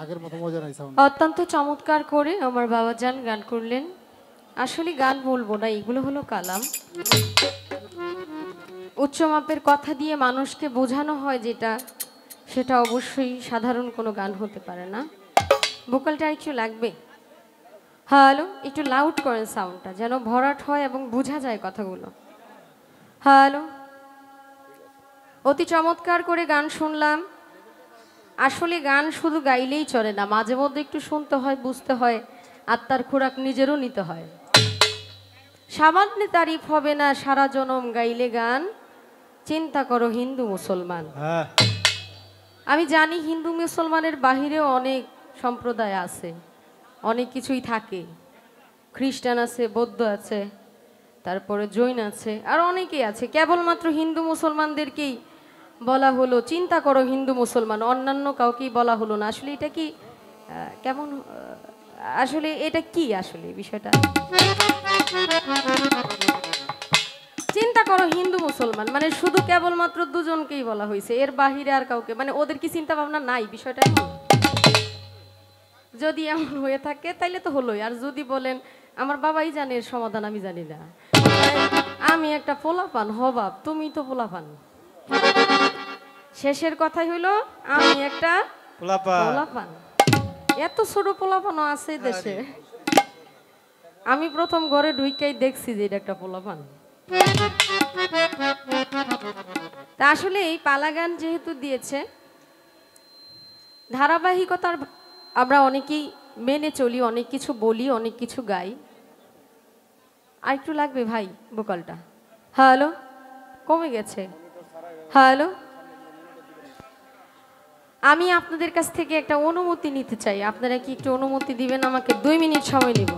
আগের মতো মজা নাই সাউন্ড। অত্যন্ত চমৎকার করে আমার বাবাজান গান করলেন। আসলে গান বলবো না, এগুলো হলো কালাম। উচ্চ মাপের কথা দিয়ে মানুষকে বোঝানো হয় যেটা, সেটা অবশ্যই সাধারণ কোনো গান হতে পারে না। ভোকালটা একটু লাগবে। হ্যালো, একটু লাউড করেন সাউন্ডটা, যেন ভরাট হয় এবং বোঝা যায় কথাগুলো। হ্যালো, অতি চমৎকার করে গান শুনলাম। আসলে গান শুধু গাইলেই চলে না, মাঝে মধ্যে একটু শুনতে হয়, বুঝতে হয়, আত্মার খোরাক নিজেরও নিতে হয়। সামান্য তারিফ হবে না, সারা জনম গাইলে গান। চিন্তা করো হিন্দু মুসলমান। আমি জানি হিন্দু মুসলমানের বাহিরেও অনেক সম্প্রদায় আছে, অনেক কিছুই থাকে। খ্রিস্টান আছে, বৌদ্ধ আছে, তারপরে জৈন আছে, আর অনেকেই আছে। কেবলমাত্র হিন্দু মুসলমানদেরকেই বলা হলো চিন্তা করো হিন্দু মুসলমান, অন্যান্য কাউকেই বলা হলো না। আসলে এটা কি কেমন, আসলে এটা কি আসলে বিষয়টা? চিন্তা করো হিন্দু মুসলমান মানে শুধু কেবলমাত্র দুজনকেই বলা হয়েছে, এর বাহিরে আর কাউকে, মানে ওদের কি চিন্তা ভাবনা নাই বিষয়টা? যদি এমন হয়ে থাকে তাইলে তো হলোই। আর যদি বলেন আমার বাবাই জানে এর সমাধান, আমি জানি না, আমি একটা পোলাপান হবাব, তুমি তো পোলাপান। শেষের কথাই হইলো আমি একটা পোলাপান। এত ছোট পোলাপানও আছে দেশে। আমি প্রথম ঘরে ঢুইকাই দেখছি যে এটা একটা পোলাপান। তা আসলে এই পালা গান যেহেতু দিয়েছে, ধারাবাহিকতার আমরা অনেকেই মেনে চলি, অনেক কিছু বলি, অনেক কিছু গাই। আর একটু লাগবে ভাই ভোকালটা। হ্যালো, কমে গেছে। হ্যালো, আমি আপনাদের কাছ থেকে একটা অনুমতি নিতে চাই। আপনারা কি একটু অনুমতি দিবেন আমাকে? 2 মিনিট সময় নিব,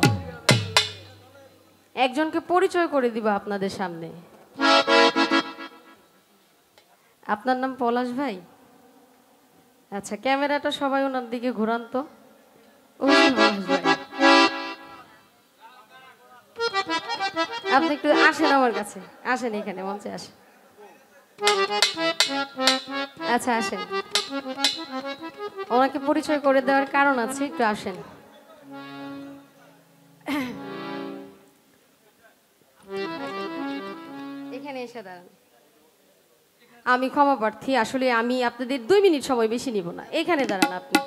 একজনকে পরিচয় করে দিব আপনাদের সামনে। আপনার নাম পলাশ ভাই? আচ্ছা, ক্যামেরাটা সবাই ওনার দিকে ঘোরান তো। আপনি একটু আসেন আমার কাছে, আসেন এখানে মঞ্চে আসেন। আচ্ছা আসেন, ওনাকে পরিচয় করে দেওয়ার কারণ আছে, একটু আসেন। এখানে এসে দাঁড়ান। আমি ক্ষমা প্রার্থী, আসলে আমি আপনাদের 2 মিনিট সময় বেশি নিব না। এখানে দাঁড়ান আপনি।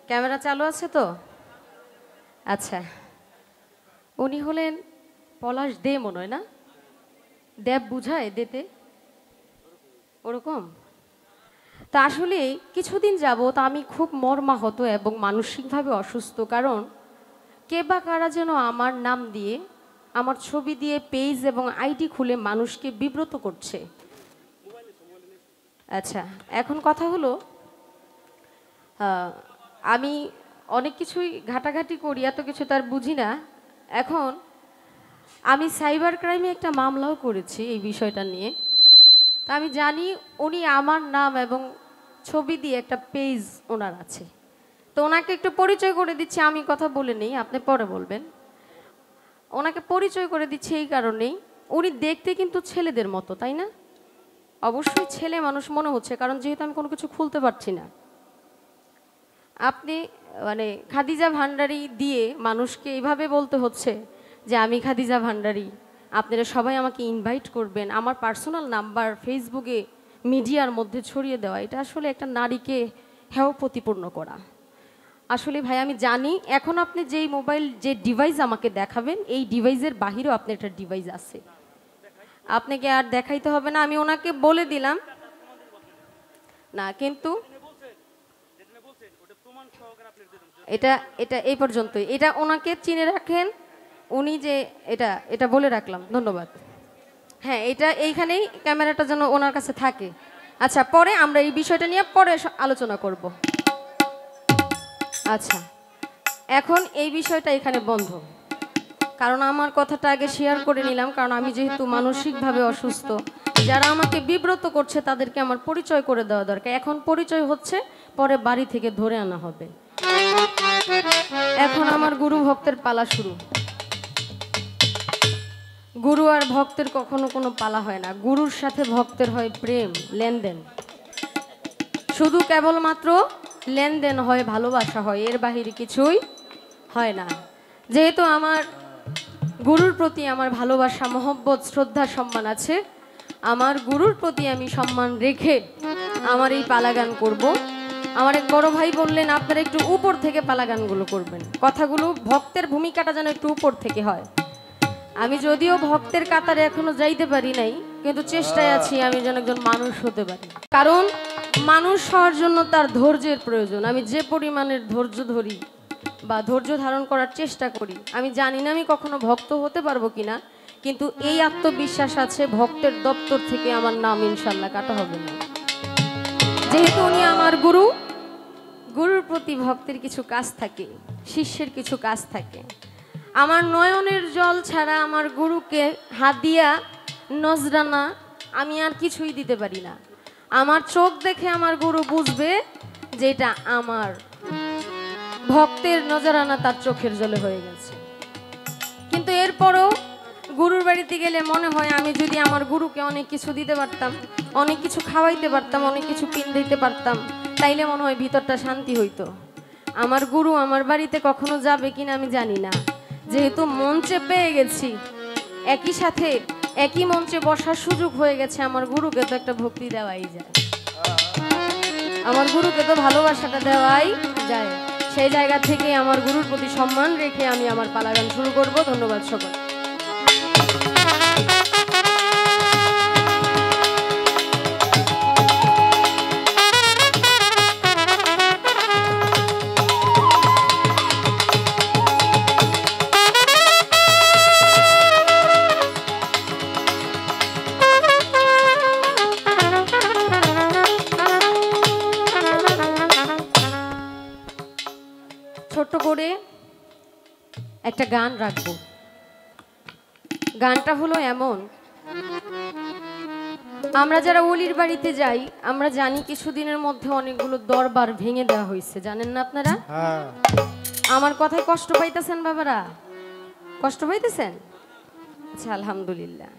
ক্যামেরা চালু আছে তো? আচ্ছা, উনি হলেন পলাশ দে, মনে হয় না? দেব বুঝায় দেতে, ওরকম। তা আসলে কিছুদিন যাবত আমি খুব মর্মাহত এবং মানসিকভাবে অসুস্থ। কারণ কে বা কারা যেন আমার নাম দিয়ে, আমার ছবি দিয়ে পেজ এবং আইডি খুলে মানুষকে বিব্রত করছে। আচ্ছা, এখন কথা হলো, আমি অনেক কিছুই ঘাটাঘাটি করি, এত কিছু তার বুঝি না। এখন আমি সাইবার ক্রাইমে একটা মামলাও করেছি এই বিষয়টা নিয়ে। তা আমি জানি উনি আমার নাম এবং ছবি দিয়ে একটা পেজ ওনার আছে। তো ওনাকে একটু পরিচয় করে দিচ্ছি, আমি কথা বলে নেই, আপনি পরে বলবেন। ওনাকে পরিচয় করে দিচ্ছি এই কারণেই, উনি দেখতে কিন্তু ছেলেদের মতো, তাই না? অবশ্যই ছেলে মানুষ মনে হচ্ছে, কারণ যেহেতু আমি কোনো কিছু খুলতে পারছি না। আপনি মানে খাদিজা ভান্ডারি দিয়ে মানুষকে এইভাবে বলতে হচ্ছে যে আমি খাদিজা ভান্ডারি, আপনারা সবাই আমাকে ইনভাইট করবেন, আমার পার্সোনাল নাম্বার ফেসবুকে মিডিয়ার মধ্যে ছড়িয়ে দেওয়া, এটা আসলে একটা নারীকে হেয় প্রতিপূর্ণ করা। আসলে ভাই আমি জানি এখন আপনি যেই মোবাইল, যে ডিভাইস আমাকে দেখাবেন, এই ডিভাইসের বাহিরেও আপনার একটা ডিভাইস আছে, আপনাকে আর দেখাইতে হবে না, আমি ওনাকে বলে দিলাম না। কিন্তু এটা এটা এই পর্যন্তই, এটা ওনাকে চিনে রাখেন। উনি যে এটা এটা বলে রাখলাম, ধন্যবাদ। হ্যাঁ, এটা এইখানেই ক্যামেরাটা যেন ওনার কাছে থাকে। আচ্ছা, পরে আমরা এই বিষয়টা নিয়ে পরে আলোচনা করব। আচ্ছা, এখন এই বিষয়টা এখানে বন্ধ, কারণ আমার কথাটা আগে শেয়ার করে নিলাম। কারণ আমি যেহেতু মানসিকভাবে অসুস্থ, যারা আমাকে বিব্রত করছে তাদেরকে আমার পরিচয় করে দেওয়া দরকার। এখন পরিচয় হচ্ছে, পরে বাড়ি থেকে ধরে আনা হবে। এখন আমার গুরু ভক্তের পালা শুরু। গুরু আর ভক্তের কখনো কোনো পালা হয় না, গুরুর সাথে ভক্তের হয় প্রেম লেনদেন। শুধু কেবলমাত্র লেনদেন হয়, ভালোবাসা হয়, এর বাহিরে কিছুই হয় না। যেহেতু আমার গুরুর প্রতি আমার ভালোবাসা, মহব্বত, শ্রদ্ধা, সম্মান আছে, আমার গুরুর প্রতি আমি সম্মান রেখে আমার এই পালা গান করব। আমার এক বড় ভাই বললেন আপনারা একটু উপর থেকে পালা গানগুলো করবেন, কথাগুলো ভক্তের ভূমিকাটা যেন একটু উপর থেকে হয়। আমি যদিও ভক্তের কাতারে এখনো যাইতে পারি নাই, কিন্তু চেষ্টায় আছি আমি যেন একজন মানুষ হতে পারি। কারণ মানুষ হওয়ার জন্য তার ধৈর্যের প্রয়োজন। আমি যে পরিমাণের ধৈর্য ধরি বা ধৈর্য ধারণ করার চেষ্টা করি, আমি জানি না আমি কখনো ভক্ত হতে পারবো কিনা, কিন্তু এই আত্মবিশ্বাস আছে ভক্তের দপ্তর থেকে আমার নাম ইনশাল্লাহ কাটা হবে না। যেহেতু উনি আমার গুরু, গুরুর প্রতি ভক্তের কিছু কাজ থাকে, শিষ্যের কিছু কাজ থাকে। আমার নয়নের জল ছাড়া আমার গুরুকে হাদিয়া, নজরানা আমি আর কিছুই দিতে পারি না। আমার চোখ দেখে আমার গুরু বুঝবে যে এটা আমার ভক্তের নজরানা তার চোখের জলে হয়ে গেছে। কিন্তু এরপরও গুরুর বাড়িতে গেলে মনে হয় আমি যদি আমার গুরুকে অনেক কিছু দিতে পারতাম, অনেক কিছু খাওয়াইতে পারতাম, অনেক কিছু পিন্ধাইতে পারতাম, তাইলে মনে হয় ভিতরটা শান্তি হইতো। আমার গুরু আমার বাড়িতে কখনো যাবে কিনা আমি জানি না। যেহেতু মঞ্চে পেয়ে গেছি, একই সাথে একই মঞ্চে বসার সুযোগ হয়ে গেছে, আমার গুরুকে তো একটা ভক্তি দেওয়াই যায়, আমার গুরুকে তো ভালোবাসাটা দেওয়াই যায়। সেই জায়গা থেকে আমার গুরুর প্রতি সম্মান রেখে আমি আমার পালা গান শুরু করব। ধন্যবাদ সকল। ছোট্ট করে একটা গান রাখবো। গানটা হলো এমন, আমরা যারা ওলির বাড়িতে যাই আমরা জানি কিছুদিনের মধ্যে অনেকগুলো দরবার ভেঙে দেওয়া হয়েছে, জানেন না আপনারা? আমার কথায় কষ্ট পাইতেছেন বাবারা? কষ্ট পাইতেছেন? আচ্ছা, আলহামদুলিল্লাহ।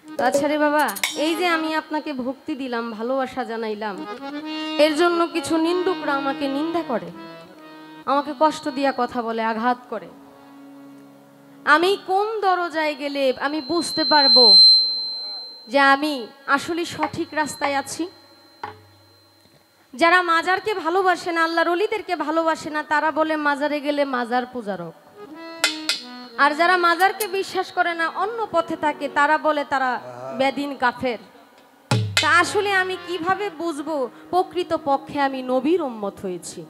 তো আচ্ছা রে বাবা, এই যে আমি আপনাকে ভক্তি দিলাম, ভালোবাসা জানাইলাম, এর জন্য কিছু নিন্দুকরা আমাকে নিন্দা করে, আমাকে কষ্ট দিয়া কথা বলে, আঘাত করে। আমি কোন দরজায় গেলে আমি বুঝতে পারবো যে আমি আসলে সঠিক রাস্তায় আছি? যারা মাজারকে ভালোবাসে না, আল্লাহর ওলিদেরকে ভালোবাসে না, তারা বলে মাজারে গেলে মাজার পূজারক। আর যারা মাজারকে বিশ্বাস করে না, অন্য পথে থাকে, তারা বলে তারা বেদিন কাফের। তা আসলে আমি কিভাবে বুঝবো প্রকৃত পক্ষে আমি নবীর উম্মত হয়েছি?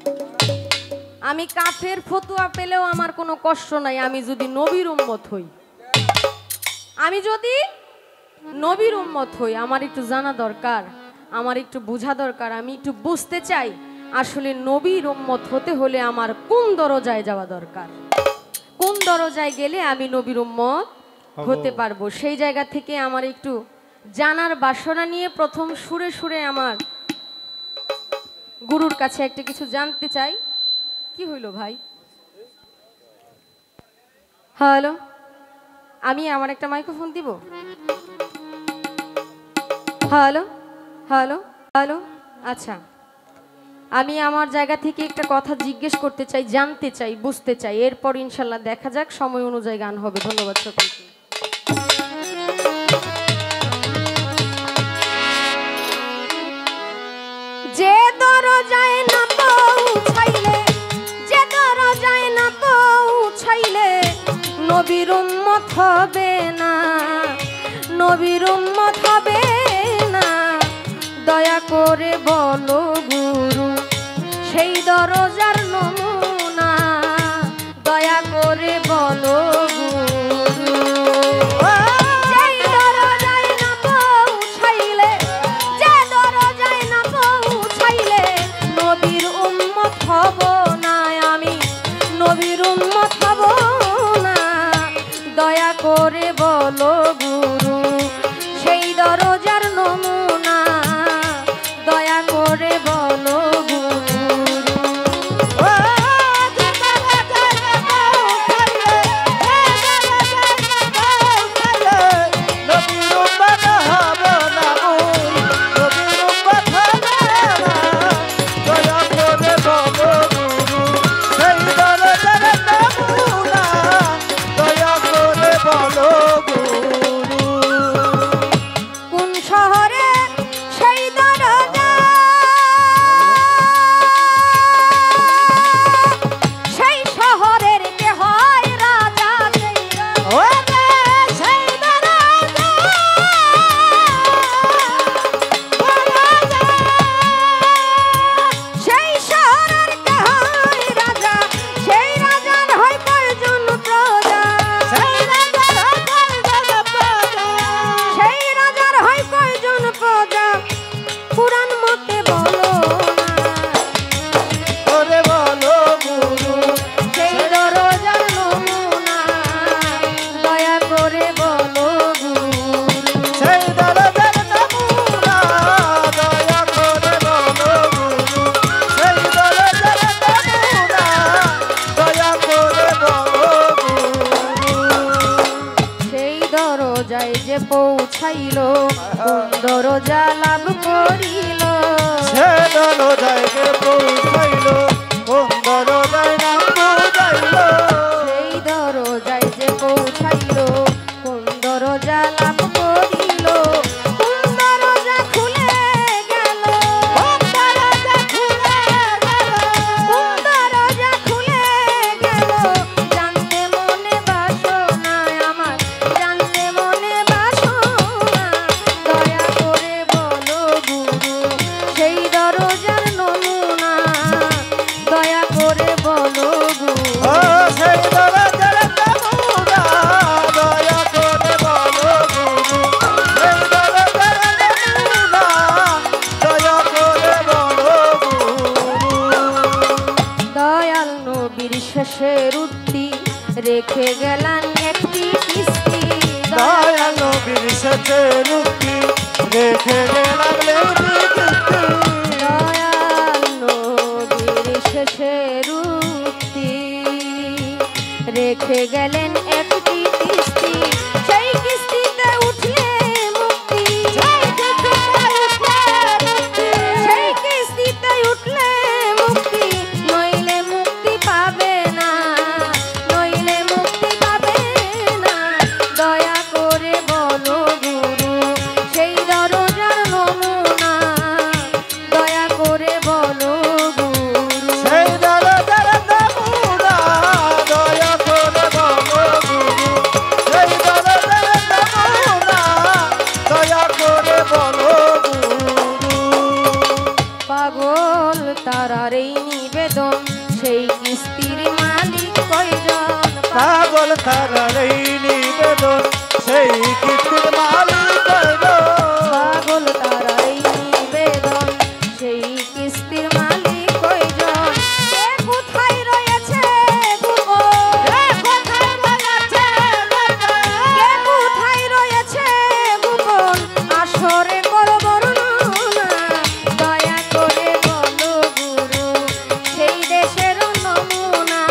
আমি কাফের ফতুয়া পেলেও আমার কোনো কষ্ট নাই, আমি যদি নবীর উম্মত হই। আমি যদি নবীর উম্মত হই, আমার একটু জানা দরকার, আমার একটু বোঝা দরকার, আমি একটু বুঝতে চাই আসলে নবীর উম্মত হতে হলে আমার কোন দরজায় যাওয়া দরকার, কোন দরজায় গেলে আমি নবীর উম্মত হতে পারবো। সেই জায়গা থেকে আমার একটু জানার বাসনা নিয়ে প্রথম সুরে সুরে আমার গুরুর কাছে একটা কিছু জানতে চাই। কি হইল ভাই? হ্যালো, আমি আমার একটা মাইক্রোফোন দিব। হ্যালো হ্যালো হ্যালো, আচ্ছা, আমি আমার জায়গা থেকে একটা কথা জিজ্ঞেস করতে চাই, জানতে চাই, বুঝতে চাই, এরপর ইনশাল্লাহ দেখা যাক, সময় অনুযায়ী গান হবে। ধন্যবাদ সকলকে। যে দরজায় না পৌঁছাইলে, যে দরজায় না পৌঁছাইলে নবীর উম্মত হবে না, নবীর উম্মত হবে না। দয়া করে বলো গুরু সেই দরজার নমুনা, দয়া করে বলো গুরু। যেই দরজায় না পৌঁছাইলে, যে দরজায় না পৌঁছাইলে নবীর উম্মত হব না, আমি নবীর উম্মত হব না। দয়া করে বলো গুরু সেই দরজার নমুনা, দয়া করে বলো গুরু। যে পৌঁছাইল কোন দরজা লাভ করিল সে দরজায় যে পৌঁছাইল কোন দরজায় নাম বুঝাইল সেই দরজায় যে পৌঁছাইল কোন দরজা লাভ করিল কোন দরজা খুলে গেল কোন দরজা খুলে গেল কোন দরজা খুলে গেল জানতে মনে বাসনা আমার জানতে মনে বাসনা দয়া করে বলো গুরু সেই দরজার নমুনা দয়া করে বলো গুরু ও সেই দরজার নমুনা দয়া করে বলো গুরু সেই দরজার নমুনা দয়া করে বলো গুরু দয়াল নবীর শেষের উক্তি রেখে গেলেন একটি কিস্তি দয়াল নবীর সাথে রুক্তি রেখে গেলাম লেখি দয়াল নবীর শেষের উক্তি রেখে গেলেন একটি কিস্তি সেই কিস্তিতে উঠলে মুক্তি সেই কিস্তিতে উঠলে মুক্তি নইলে মুক্তি পাবে না নইলে মুক্তি পাবে না দয়া করে বলো গুরু সেই দরজার নমুনা দয়া করে বলো গুরু সেই দরজার নমুনা দয়া করে বলো গুরু সেই দরজার নমুনা দয়া করে বলো গুরু পাগল তারার এই নিবেদন সেই কিস্তির মালিক কয়জন পাগল তারার এই নিবেদন সেই কিস্তির মালিক পাগল তারার এই নিবেদন সেই কিস্তির মালিক কয়জন কে কোথায় রয়েছে গোপন কে কোথায় রয়েছে গোপন আসরে করো বর্ণনা দয়া করে বলো গুরু সেই দেশের নমুনা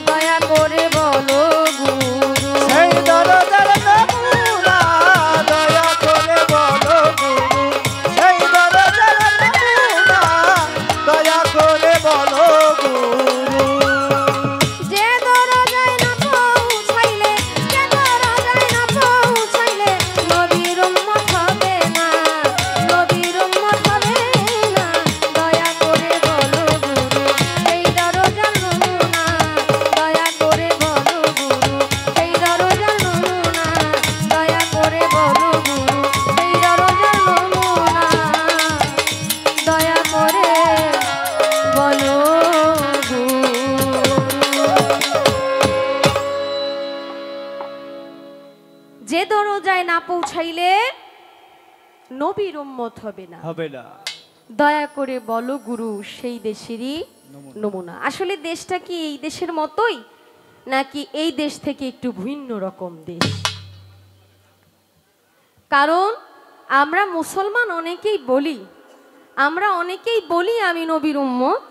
দয়া করে বলো গুরু সেই দরজার নমুনা দয়া করে বলো গুরু সেই দরজার নমুনা দয়া করে বলো গুরু যে দরজায় না পৌঁছাইলে যে দরজায় না পৌঁছাইলে নবীর উম্মত হবে না নবীর উম্মত হবে না দয়া করে বলো গুরু সেই দরজার নমুনা দয়া করে বলো গুরু সেই দরজার নমুনা দয়া করে বলো গুরু সেই দরজার নমুনা দয়া করে বলো গুরু যে দরজায় না পৌঁছাইলে নবীর উম্মত হবে না হবে না দয়া করে বলো গুরু সেই দেশেরই নমুনা আসলে দেশটা কি এই দেশের মতোই নাকি এই দেশ থেকে একটু ভিন্ন রকম দেশ কারণ আমরা মুসলমান অনেকেই বলি আমি নবীর উম্মত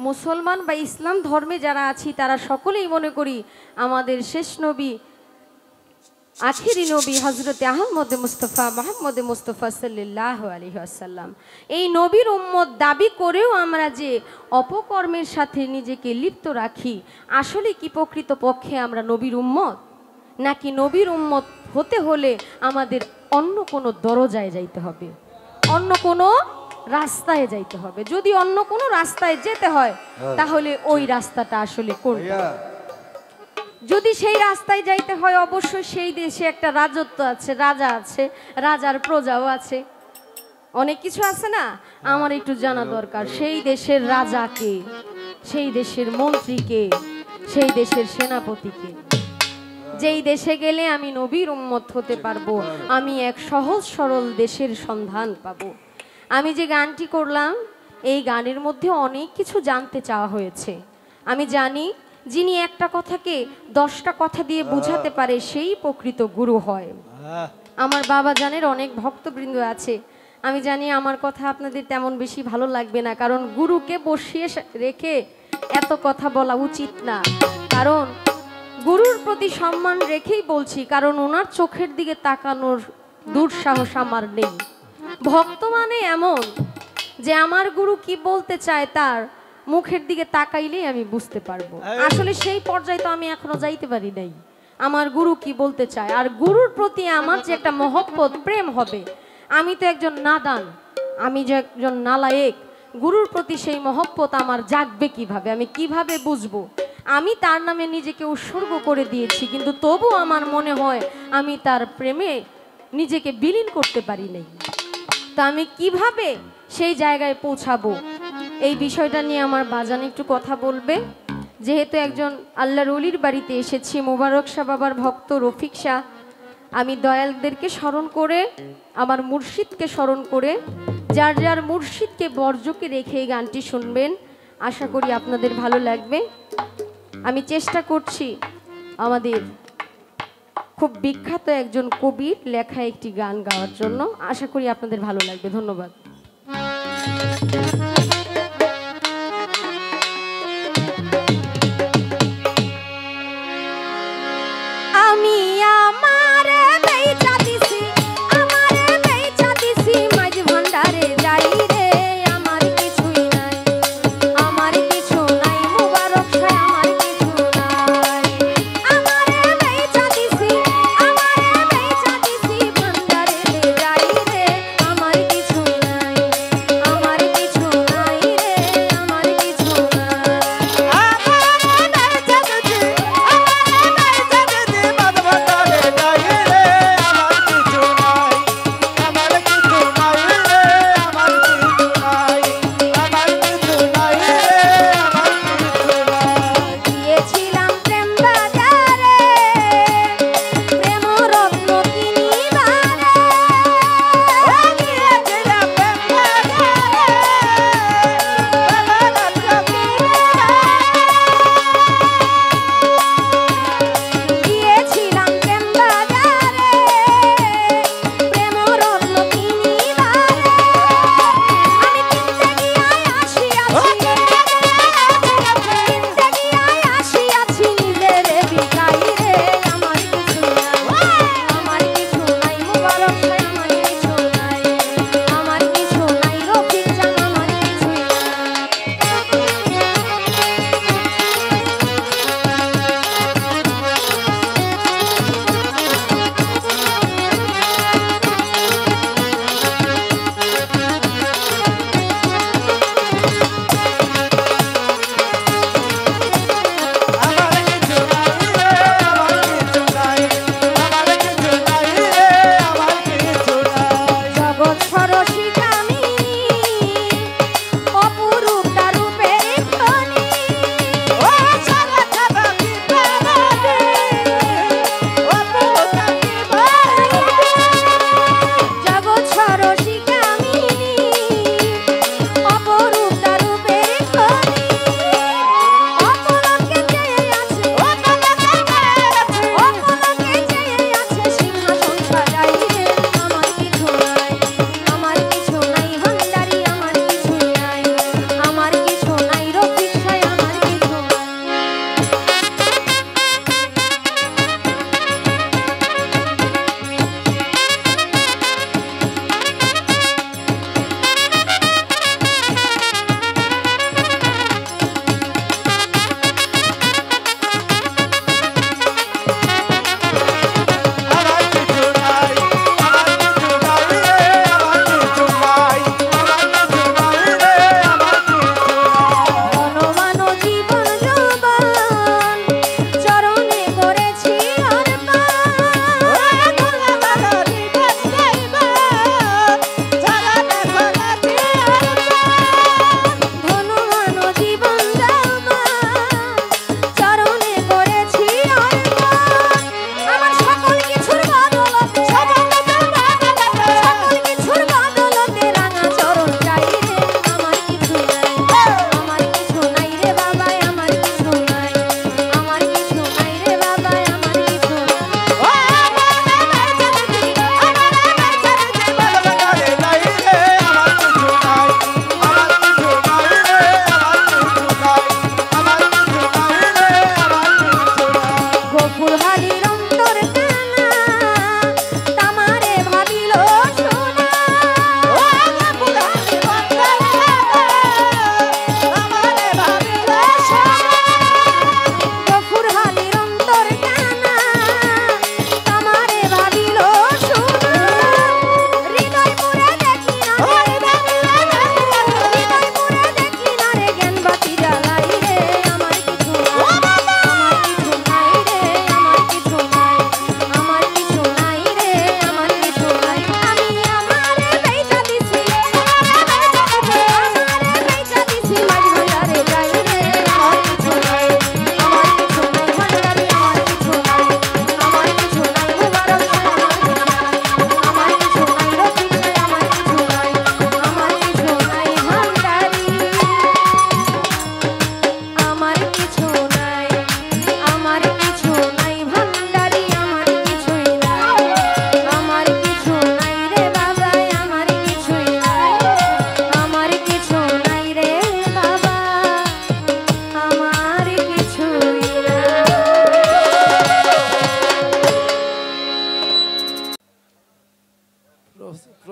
মুসলমান বা ইসলাম ধর্মে যারা আছি তারা সকলেই মনে করি আমাদের শেষ নবী আখিরি নবী হযরতে আহমদ মুস্তাফা মুহাম্মদ মুস্তাফা সাল্লাল্লাহু আলাইহি ওয়াসাল্লাম এই নবীর উম্মত দাবি করেও আমরা যে অপকর্মের সাথে নিজেকে লিপ্ত রাখি আসলে কি প্রকৃতপক্ষে আমরা নবীর উম্মত নাকি নবীর উম্মত হতে হলে আমাদের অন্য কোনো দরজায় যাইতে হবে অন্য কোনো রাস্তায় যাইতে হবে যদি অন্য কোনো রাস্তায় যেতে হয় তাহলে ওই রাস্তাটা আসলে কোনটা যদি সেই রাস্তায় যাইতে হয় অবশ্যই সেই দেশে একটা রাজত্ব আছে রাজা আছে রাজার প্রজাও আছে অনেক কিছু আছে না আমার একটু জানা দরকার সেই দেশের রাজাকে সেই দেশের মন্ত্রীকে সেই দেশের সেনাপতিকে যেই দেশে গেলে আমি নবীর উম্মত হতে পারবো আমি এক সহজ সরল দেশের সন্ধান পাবো আমি যে গানটি করলাম এই গানের মধ্যে অনেক কিছু জানতে চাওয়া হয়েছে আমি জানি যিনি একটা কথাকে 10টা কথা দিয়ে বোঝাতে পারে সেই প্রকৃত গুরু হয় আমার বাবা জানের অনেক ভক্তবৃন্দ আছে আমি জানি আমার কথা আপনাদের তেমন বেশি ভালো লাগবে না কারণ গুরুকে বসিয়ে রেখে এত কথা বলা উচিত না কারণ গুরুর প্রতি সম্মান রেখেই বলছি, কারণ ওনার চোখের দিকে তাকানোর দুঃসাহস আমার নেই। ভক্ত মানে এমন যে আমার গুরু কি বলতে চায় তার মুখের দিকে তাকাইলেই আমি বুঝতে পারবো। আসলে সেই পর্যায়ে তো আমি এখনো যাইতে পারি নাই। আমার গুরু কি বলতে চায়, আর গুরুর প্রতি আমার যে একটা মহব্বত প্রেম হবে। আমি তো একজন নাদান, আমি যে একজন নালায়েক, গুরুর প্রতি সেই মহব্বত আমার জাগবে কিভাবে, আমি কিভাবে বুঝবো? আমি তার নামে নিজেকে উৎসর্গ করে দিয়েছি, কিন্তু তবু আমার মনে হয় আমি তার প্রেমে নিজেকে বিলীন করতে পারি নাই। তা আমি কিভাবে সেই জায়গায় পৌঁছাবো, এই বিষয়টা নিয়ে আমার বাজান একটু কথা বলবে। যেহেতু একজন আল্লাহর ওলির বাড়িতে এসেছি, মোবারক শাহ বাবার ভক্ত রফিক শাহ, আমি দয়ালদেরকে স্মরণ করে, আমার মুর্শিদকে স্মরণ করে, যার যার মুর্শিদকে বর্জকে রেখে এই গানটি শুনবেন। আশা করি আপনাদের ভালো লাগবে। আমি চেষ্টা করছি আমাদের খুব বিখ্যাত একজন কবির লেখা একটি গান গাওয়ার জন্য। আশা করি আপনাদের ভালো লাগবে। ধন্যবাদ। আমি আমারে বেচা দিছি, আমারে বেচা দিছি মাঝ ভান্ডারে যাই রে, আমার কিছুই নাই, আমার কিছু নাই, মুবারক শাহ আমার কিছু নাই। আমারে বেচা দিছি, আমারে বেচা দিছি ভান্ডারে যাই রে, আমার কিছুই নাই।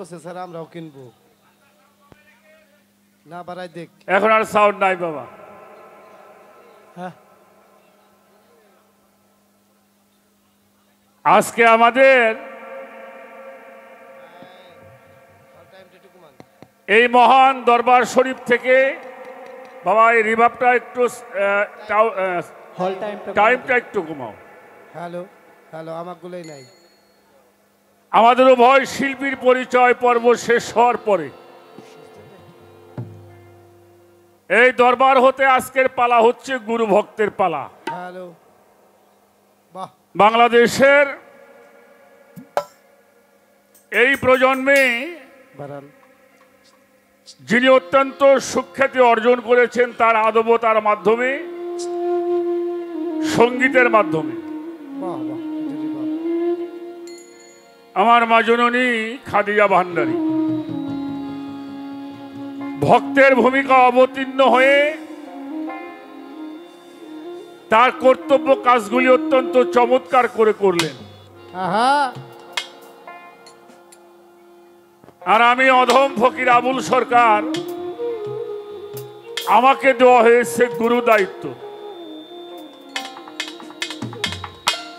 বলছে স্যার আমরাও কিনবো না বাড়াই দেখ এখন আর সাউন্ড নাই বাবা। হ্যাঁ আজকে আমাদের এই মহান দরবার শরীফ থেকে বাবা এই রিভাবটা একটু হল টাইমটা একটু কমাও। হ্যালো হ্যালো আমারগুলোই নাই। আমাদের উভয় শিল্পীর পরিচয় পর্ব শেষ হওয়ার পরে এই দরবার হতে আজকের পালা হচ্ছে গুরু ভক্তের পালা। হ্যালো বাহ বাংলাদেশের এই প্রজন্মে বারান যিনি অত্যন্ত সুখ্যাতি অর্জন করেছেন তার আদবতার মাধ্যমে, সঙ্গীতের মাধ্যমে। বাহ বাহ জি বাহ আমার মা জননী খাদিজা ভান্ডারী ভক্তের ভূমিকা অবতীর্ণ হয়ে তার কর্তব্য কাজগুলি অত্যন্ত চমৎকার করে করলেন। আহা আর আমি অধম ফকির আবুল সরকার, আমাকে দেওয়া হয়েছে গুরু দায়িত্ব।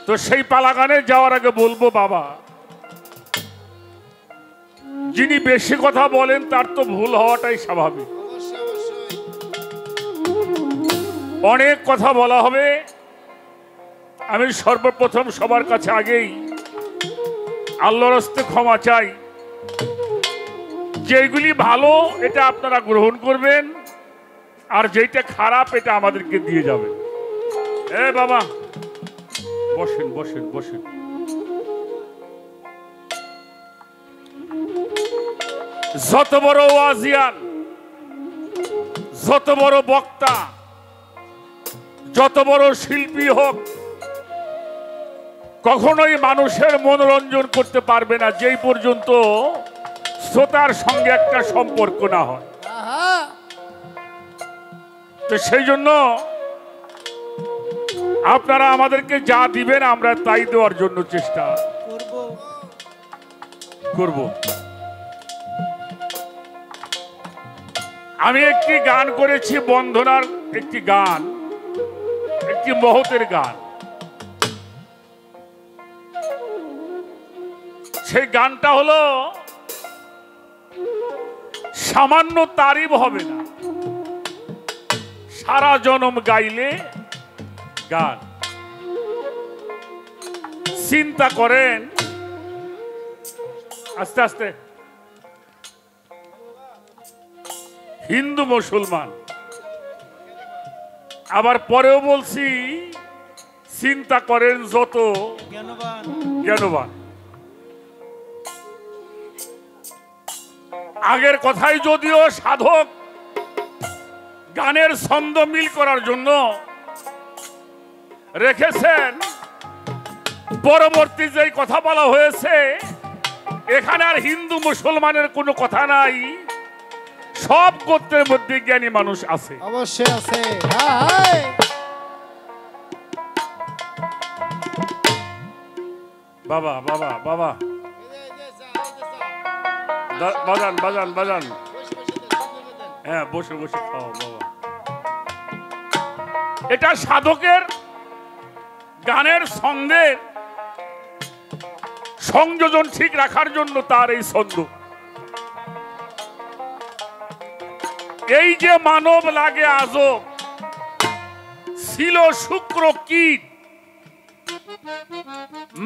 তো সেই পালাগানে যাওয়ার আগে বলবো বাবা, যিনি বেশি কথা বলেন তার তো ভুল হওয়াটাই স্বাভাবিক। অনেক কথা বলা হবে। আমি সর্বপ্রথম সবার কাছে আগেই আল্লাহর হস্তে ক্ষমা চাই। যেগুলি ভালো এটা আপনারা গ্রহণ করবেন, আর যেটা খারাপ এটা আমাদেরকে দিয়ে যাবেন। এ বাবা বসেন বসেন বসেন। যত বড় ওয়াজিয়ান, যত বড় বক্তা, যত বড় শিল্পী হোক, কখনোই মানুষের মনোরঞ্জন করতে পারবে না যেই পর্যন্ত শ্রোতার সঙ্গে একটা সম্পর্ক না হয়। তো সেই জন্য আপনারা আমাদেরকে যা দিবেন আমরা তাই দেওয়ার জন্য চেষ্টা করব। আমি একটি গান করেছি, বন্ধনার একটি গান, একটি মহতের গান। সেই গানটা হলো সামান্য তারিফ হবে না, সারা জনম গাইলে গান। চিন্তা করেন, আস্তে আস্তে, হিন্দু মুসলমান, আবার পরেও বলছি চিন্তা করেন যত জ্ঞানবান। আগের কথাই যদিও সাধক গানের ছন্দ মিল করার জন্য রেখেছেন, পরবর্তী যেই কথা বলা হয়েছে এখানে আর হিন্দু মুসলমানের কোনো কথা নাই, সব গোত্রের মধ্যে জ্ঞানী মানুষ আছে, অবশ্যই আছে। বাবা বাবা বাবা বাজান বাজান বাজান, হ্যাঁ বসে বসে খাও বাবা। এটা সাধকের গানের ছন্দের সংযোজন ঠিক রাখার জন্য তার এই ছন্দ। এই যে মানব লাগে আজব, ছিল শুক্র কীট,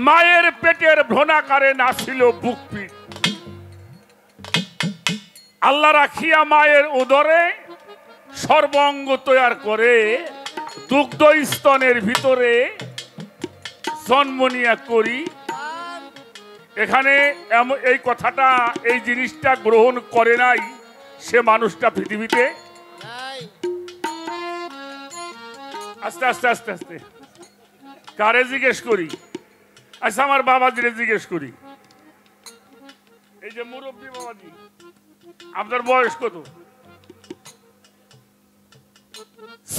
মায়ের পেটের ভ্রণাকারে নাছিল বুকপিট। আল্লাহ রাখিয়া মায়ের উদরে সর্বাঙ্গ তৈয়ার করে, দুগ্ধ স্তনের ভিতরে জন্ম নিয়া করি। এখানে এই কথাটা, এই জিনিসটা গ্রহণ করে নাই সে মানুষটা পৃথিবীতে। আস্তে আস্তে আস্তে আস্তে কারে জিজ্ঞেস করি? আচ্ছা আমার বাবাজিরে জিজ্ঞেস করি। এই যে মুরব্বী বাবাজি, আপনার বয়স কত?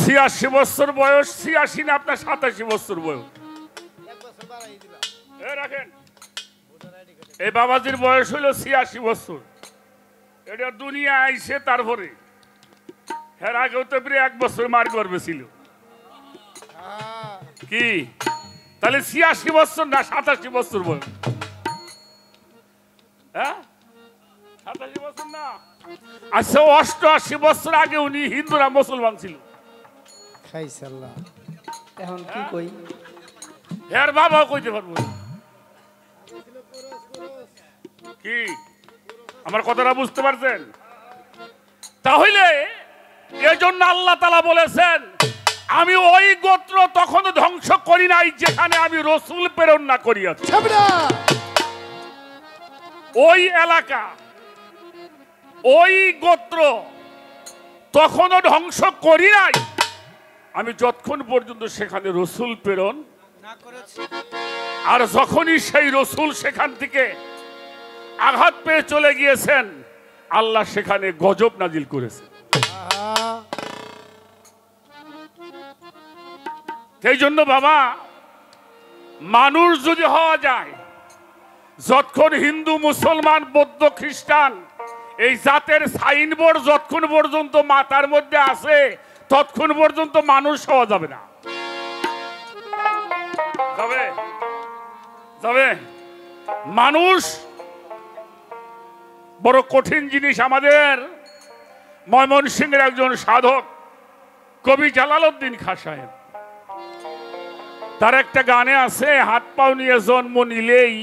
86 বছর বয়স। 86 না আপনার 87 বছর বয়স? রাখেন এই বাবাজির বয়স হলো ৮৬ বছর। এটা দুনিয়া আইছে তারপরে, এর আগেও তো প্রায় 1 বছর মার গর্বে ছিল। কি তাহলে ৮৬ বছর না ৮৭ বছর বয়স? হ্যাঁ ৮৭ বছর না। আচ্ছা ৮৮ বছর আগে উনি হিন্দুরা মুসলমান ছিল। খাইসাল্লাহ। এখন কি কই? এর বাবাও কইতে পারবো না। কি আমার কথাটা বুঝতে পারছেন? তাহলে এজন্য আল্লাহ তাআলা বলেছেন, আমি ওই গোত্র তখন ধ্বংস করি নাই যেখানে আমি রসুল প্রেরণ না করিয়াছি। ওই এলাকা, ওই গোত্র তখনও ধ্বংস করি নাই আমি যতক্ষণ পর্যন্ত সেখানে রসুল প্রেরণ না করেছি। আর যখনই সেই রসুল সেখান থেকে আঘাত পেয়ে চলে গিয়েছেন, আল্লাহ সেখানে গজব নাজিল করেছে। সেই জন্য বাবা, মানুষ যদি হওয়া যায়, যতক্ষণ হিন্দু মুসলমান বৌদ্ধ খ্রিস্টান এই জাতের সাইনবোর্ড যতক্ষণ পর্যন্ত মাথার মধ্যে আছে ততক্ষণ পর্যন্ত মানুষ হওয়া যাবে না। যাবে যাবে মানুষ বড় কঠিন জিনিস। আমাদের ময়মনসিংহের একজন সাধক কবি জালালউদ্দিন খাঁ সাহেব, তার একটা গানে আছে, হাত পাও নিয়ে জন্ম নিলেই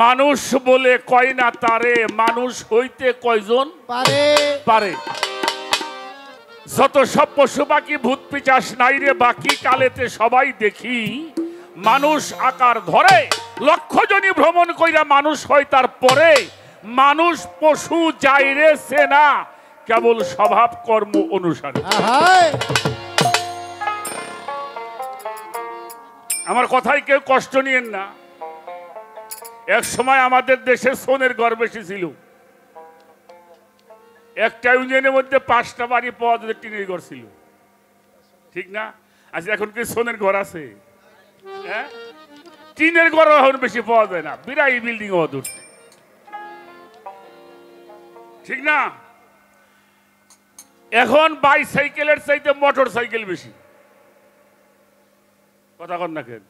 মানুষ বলে কয় না তারে, মানুষ হইতে কয়জন পারে পারে। যত সব পশু পাখি ভূত পিচাস নাই রে বাকি, কালেতে সবাই দেখি মানুষ আকার ধরে। লক্ষ জনই ভ্রমণ কইরা মানুষ হয় তার পরে, মানুষ পশু যাইরে সেনা কেবল স্বভাব কর্ম অনুসারে। আমার কথায় কেউ কষ্ট নিয়েন না। এক সময় আমাদের দেশে সোনের ঘর বেশি ছিল। একটা ইউনিয়নের মধ্যে 5টা বাড়ি পাওয়া যেত, টিনের ঘর ছিল, ঠিক না? আচ্ছা এখন কি সোনের ঘর আছে? হ্যাঁ, টিনের ঘর এখন বেশি পাওয়া যায় না, বিরাই বিল্ডিং অদূর, ঠিক না? এখন বাইসাইকেলের চাইতে মোটর সাইকেল বেশি। কথা কন না কেন?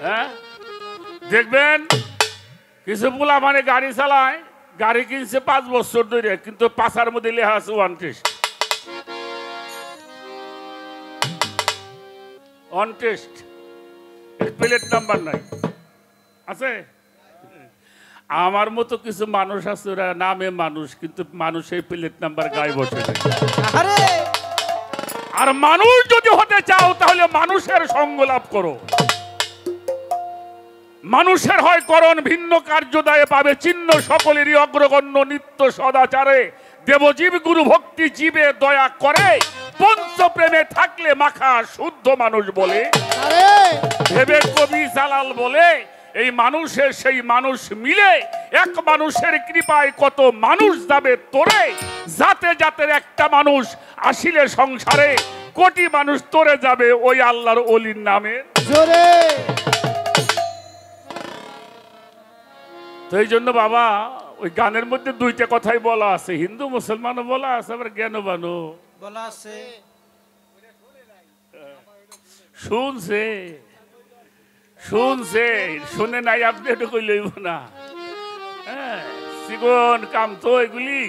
হ্যাঁ, দেখবেন কিছু পোলা মানে গাড়ি চালায়, গাড়ি কিনছে 5 বছর ধরে, কিন্তু পাশার মধ্যে লেখা আছে 1 টেস্ট, প্লেট নাম্বার নাই আছে। আমার মতো কিছু মানুষ আছে, ওরা নামে মানুষ কিন্তু মানুষের প্লেট নাম্বার গায়ে বসে থাকে। আর মানুষ যদি হতে চাও তাহলে মানুষের সঙ্গ লাভ করো। মানুষের হয় করণ ভিন্ন কার্যদায়ে পাবে চিহ্ন, সকলেরই অগ্রগণ্য নিত্য সদাচারে। দেবজীব গুরু ভক্তি জীবে দয়া করে, পঞ্চ প্রেমে থাকলে মাখা শুদ্ধ মানুষ বলে। ভেবে কবি জালাল বলে, এই মানুষের সেই মানুষ মিলে, এক মানুষের কৃপায় কত মানুষ যাবে তোরে। জাতে জাতের একটা মানুষ আসিলে সংসারে, কোটি মানুষ তোরে যাবে ওই আল্লাহর ওলির নামে জোরে। তো এই জন্য বাবা, ওই গানের মধ্যে 2টা কথাই বলা আছে, হিন্দু মুসলমানও বলা আছে, আবার জ্ঞানবানও বলা আছে। শুনছে শুনছে শুনে নাই আপনি একটু কই লইব না। হ্যাঁ, সিগন কাম তো এগুলি।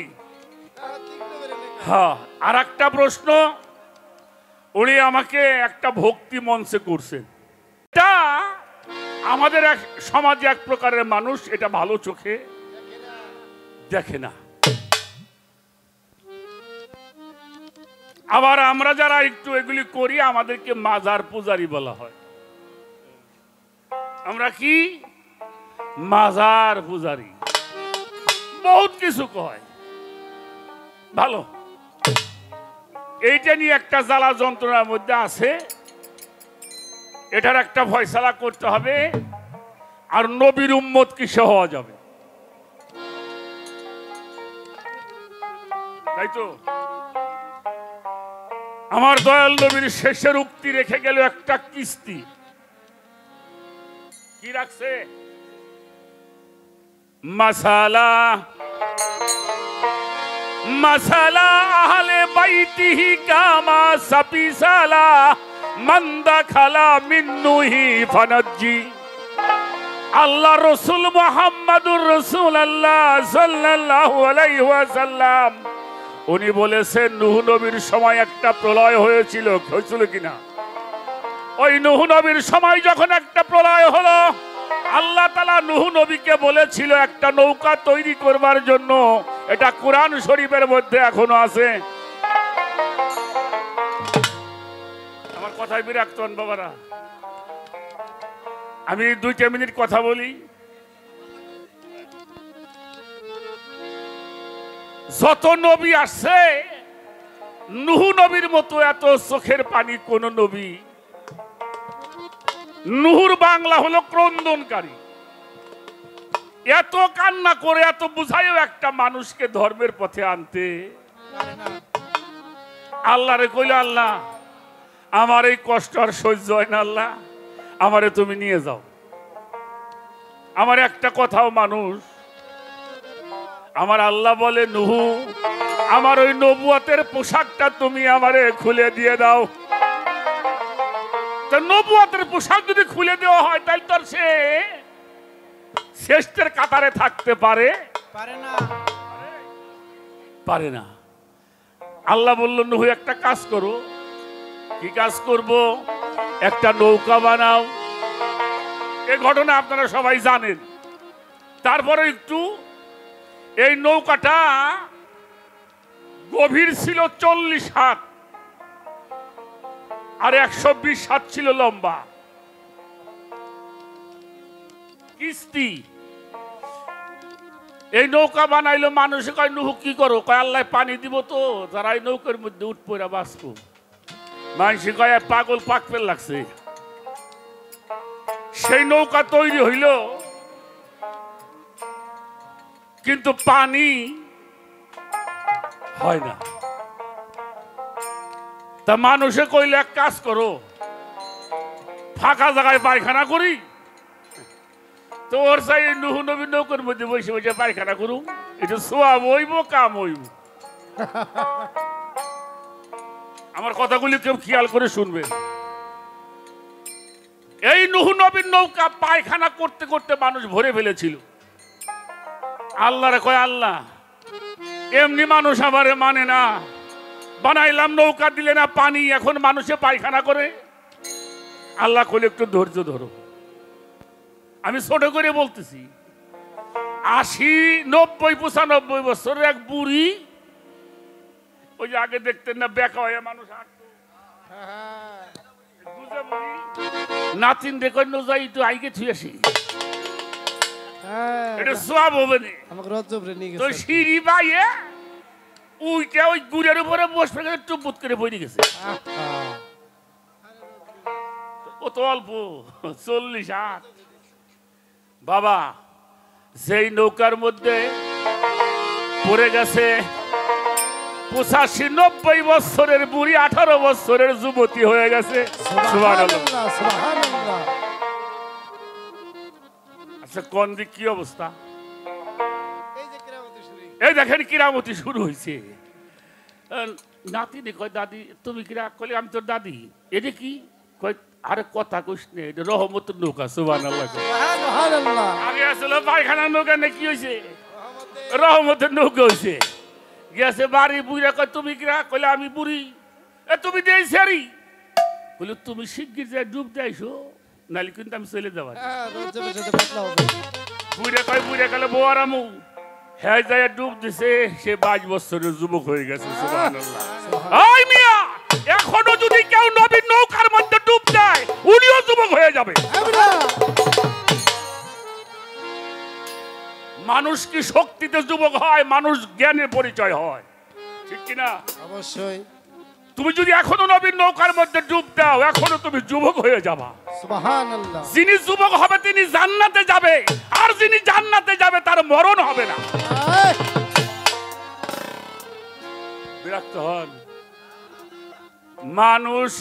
হ্যাঁ, আর একটা প্রশ্ন, উনি আমাকে একটা ভক্তি মঞ্চে করছেন। এটা আমাদের এক সমাজে এক প্রকারের মানুষ এটা ভালো চোখে দেখে না। আবার আমরা যারা একটু এগুলি করি আমাদেরকে মাজার পূজারি বলা হয়। আমরা কি মাজার পূজারি, বহুত কিছু কয়। ভালো, এইটা নিয়ে একটা জ্বালা যন্ত্রণার মধ্যে আছে, এটার একটা ফয়সালা করতে হবে। আর নবীর উম্মত কিসে হওয়া যাবে, তাই তো? আমার দয়াল নবীর শেষের উক্তি রেখে গেল একটা কিস্তি। কি রাখছে? মাসালা মাসালা আহলে বাইতিহি কামা সাপিসালা মান্দা খালা মিন্নুহি ফানাজ্জি। আল্লাহ রসুল মুহাম্মাদুর রাসূলুল্লাহ সাল্লাল্লাহু আলাইহি ওয়াসাল্লাম উনি বলেছেন নূহ নবীর সময় একটা প্রলয় হয়েছিল, হয়েছিল কিনা? ওই নূহ নবীর সময় যখন একটা প্রলয় হলো, আল্লাহ তাআলা নূহ নবীকে বলেছিল একটা নৌকা তৈরি করবার জন্য। এটা কোরআন শরীফের মধ্যে এখনো আছে। আমার কথায় বিরক্ত হন বাবারা, আমি 2 মিনিট কথা বলি। যত নবী আসছে নূহ নবীর মতো এত চোখের পানি কোন নবী। নূহুর বাংলা হলো ক্রন্দনকারী। এত কান্না করে এত বুঝাইও একটা মানুষকে ধর্মের পথে আনতে। আল্লাহরে কইল, আল্লাহ আমার এই কষ্ট আর সহ্য হয় না, আল্লাহ আমারে তুমি নিয়ে যাও। আমার একটা কথাও মানুষ। আমার আল্লাহ বলে, নূহ আমার ওই নবুয়তের পোশাকটা তুমি আমারে খুলে দিয়ে দাও। তা নবুয়তের পোশাক যদি খুলে দেওয়া হয় তাহলে তোর সে শ্রেষ্ঠের কাতারে থাকতে পারে না। পারে না। আল্লাহ বলল, নূহ একটা কাজ করো। কি কাজ করব? একটা নৌকা বানাও। এই ঘটনা আপনারা সবাই জানেন। তারপরে একটু এই নৌকাটা গভীর ছিল 40 হাত আর 120 হাত ছিল লম্বা। কিস্তি এই নৌকা বানাইলো। মানুষে কয়, নূহ কি করো? কয়, আল্লাহ পানি দিব তো যারা এই নৌকার মধ্যে উঠ পড়া বাঁচবো। মানুষে কয়, পাগল পাকপেল লাগছে। সেই নৌকা তৈরি হইল, কিন্তু পানি হয় না। তা মানুষে কইলে, এক কাজ করো, ফাঁকা জায়গায় পায়খানা করি। তো ওর চাই নূহ নবীর নৌকার মধ্যে বসে বসে পায়খানা করুম। এটা সোয়াব হইব, কাম হইব। আমার কথাগুলি কেউ খেয়াল করে শুনবে। এই নূহ নবীর নৌকা পায়খানা করতে করতে মানুষ ভরে ফেলেছিল। আল্লাহরে কয়, আল্লাহ এমনি মানুষ আমারে মানে না। বানাইলাম নৌকা, দিলে না পানি, এখন মানুষে পায়খানা করে। আল্লাহ কইলে, একটু ধৈর্য ধরো। আমি ছোট করে বলতেছি, 80, 90, 95 বছরের এক বুড়ি, ওই যে আগে দেখতেন না বেকা হয়ে মানুষ হাঁটতো, বুঝে বুড়ি নাতিন দেখো যাই একটু আইগে থুই আসি, এটা সব হবে না। তো সিঁড়ি বাইয়ে উইটা ওই গুড়ের উপরে বসে গেছে, টুপুত করে বইরে গেছে। ও তো অল্প 40 হাত। বাবা সেই নৌকার মধ্যে পড়ে গেছে 85-90 বছরের বুড়ি, 18 বছরের যুবতী হয়ে গেছে। আচ্ছা কোন দিক কি অবস্থা? এই দেখেন কিরামতি শুরু হয়েছে। নাতি কয়, দাদি তুমি কিরা? কইলে, আমি তোর দাদি। এটা কি? কয়, আরে কথা কইস নে, এটা রহমতের নৌকা। সুবহানাল্লাহ। আগে আসলে পায়খানার নৌকা না, কি হয়েছে? রহমতের নৌকা হয়েছে। গেছে বাড়ি, বুড়া কয়, তুমি কিরা? কইলে, আমি বুড়ি। এ তুমি দেই সারি। কইলে, তুমি শিগগির যায় ডুব দেয়ছো, নাহলে কিন্তু আমি চলে যাবার। বুড়া কয়, বুড়া গেলে বউ আর আমু। হ্যাঁ যায় ডুব দিছে, সে 22 বছরের যুবক হয়ে গেছে। সুবহানাল্লাহ। ওই মিয়া, এখনো যদি কেউ নবীর নৌকার মধ্যে ডুব দেয়, উনিও যুবক হয়ে যাবে। মানুষ কি শক্তিতে যুবক হয়? মানুষ জ্ঞানের পরিচয় হয়, ঠিক কিনা? অবশ্যই। তুমি যদি এখনো নবীর নৌকার মধ্যে ডুব দাও, এখনো তুমি যুবক হয়ে যাবা। সুবহানাল্লাহ। যিনি যুবক হবে তিনি জান্নাতে যাবে, আর যিনি জান্নাতে যাবে তার মরণ হবে না। বিরক্ত হন মানুষ।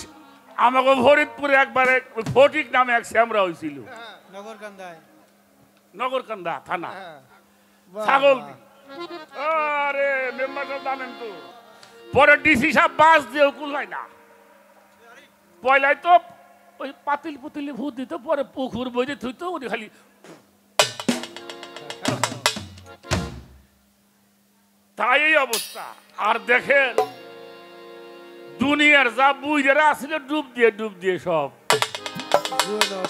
আমাকে ফরিদপুরে একবারে ফটিক নামে এক শ্যামরা হয়েছিল, নগরকান্দা থানা। ছাগল আরে মেম্বার সাহেব জানেন তো পরে ডিসি সাহেব বাস দিয়ে কুলায় না পয়লায় তো ওই পাতিল পুতিলে ভূত দিত পরে পুকুর বইতে থুইতো উনি খালি তাই এই অবস্থা। আর দেখেন দুনিয়ার যা বুঝেরা আসলে ডুব দিয়ে সব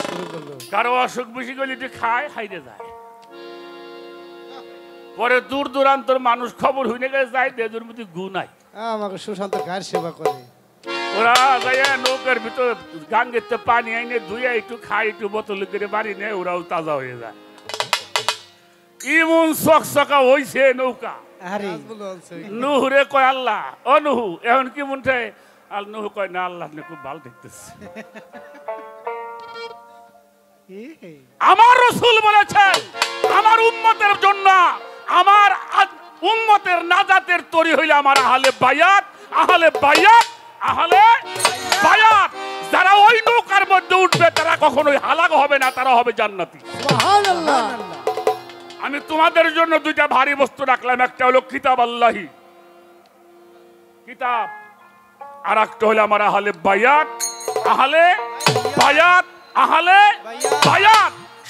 শুরু করলো। কারো অসুখ বিসুখ হলে একটু খায় হাইরে যায় পরে দূর দূরান্তর মানুষ খবর হইনে গেছে যায় দেজুর মধ্যে গু নাই আমাকে সুশান্ত গায়ের সেবা করে। ওরা যায় নৌকার ভিতর গাঙ্গেতে পানি আইনে ধুয়ে একটু খায় একটু বোতল করে বাড়ি নেয় ওরাও তাজা হয়ে যায় ইমন চকচকা হইছে নৌকা। আরে নুহুরে কয় আল্লাহ ও নুহু এখন কি মনটা আর নুহু কয় না আল্লাহ আপনি খুব ভালো দেখতেছে। আমার রাসূল বলেছেন আমার উম্মতের জন্য আমার উম্মতের নাজাতের তরি হইলে আমার আহলে বায়াত যারা ওই নৌকার মধ্যে উঠবে তারা কখনোই হালাক হবে না তারা হবে জান্নাতি। সুবহানাল্লাহ। আমি তোমাদের জন্য দুইটা ভারী বস্তু রাখলাম একটা হলো কিতাব আল্লাহি কিতাব আর একটা হলো আমার আহলে বায়াত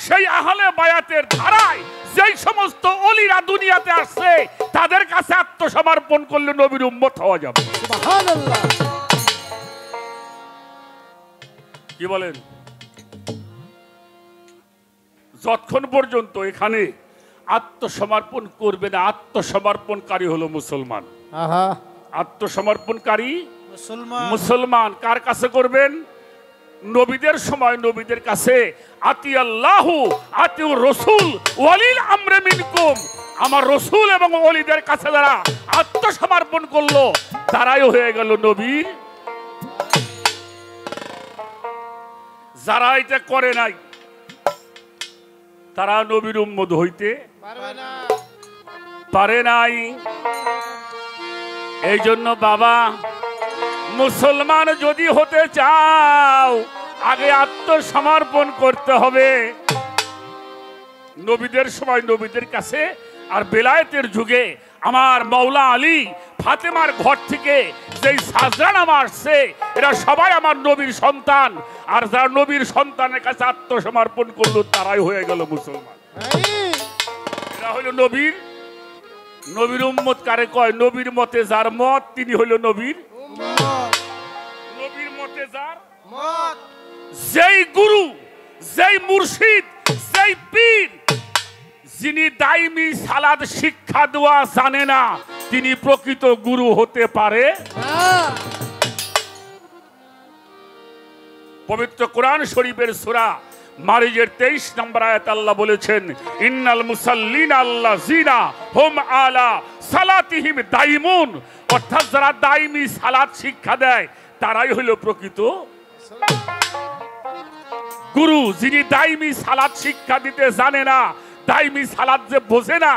সেই আহলে বায়াতের ধারায় যেই সমস্ত ওলিরা দুনিয়াতে আসছে তাদের কাছে আত্মসমর্পণ করলে নবীর উম্মত হওয়া যাবে। সুবহানাল্লাহ। কি বলেন যতক্ষণ পর্যন্ত এখানে আত্মসমর্পণ করবে না আত্মসমর্পণকারী হলো মুসলমান। আহা আত্মসমর্পণকারী মুসলমান কার কাছে করবেন নবীদের সময় নবীদের কাছে আতি আল্লাহু আতিউ রাসূল ওয়ালিল আমরি মিনকুম আমার রাসূল এবং ওলিদের কাছে যারা আত্মসমর্পণ করলো তারাই হয়ে গেল নবীর। যারা এটা করে নাই তারা নবীর উম্মত হইতে পারে নাই। এই জন্য বাবা মুসলমান যদি হতে চাও আগে আত্মসমর্পণ করতে হবে নবীদের সময় নবীদের কাছে। আর বেলায়েতের যুগে আমার মাওলা আলী ফাতেমার ঘর থেকে যেই সাজরা নামা আসছে এরা সবাই আমার নবীর সন্তান। আর যারা নবীর সন্তানের কাছে আত্মসমর্পণ করলো তারাই হয়ে গেল মুসলমান। এরা হইল নবীর উম্মত কারে কয় নবীর মতে যার মত তিনি হইল নবীর মতে যার মত। যেই গুরু যেই মুর্শিদ যেই পীর যিনি দাইমি সালাদ শিক্ষা দেওয়া জানে না তিনি প্রকৃত গুরু হতে পারে। পবিত্র কোরআন শরীফের সূরা মারিজের 23 নম্বর আয়াত আল্লাহ বলেছেন ইন্নাল মুসাল্লিনা আল্লাযিনা হুম আলা সালাতিহিম দাইমুন অর্থাৎ যারা দাইমি সালাত শিক্ষা দেয় তারাই হলো প্রকৃত গুরু। যিনি দাইমি সালাত শিক্ষা দিতে জানে না দাইমি সালাত যে বোঝে না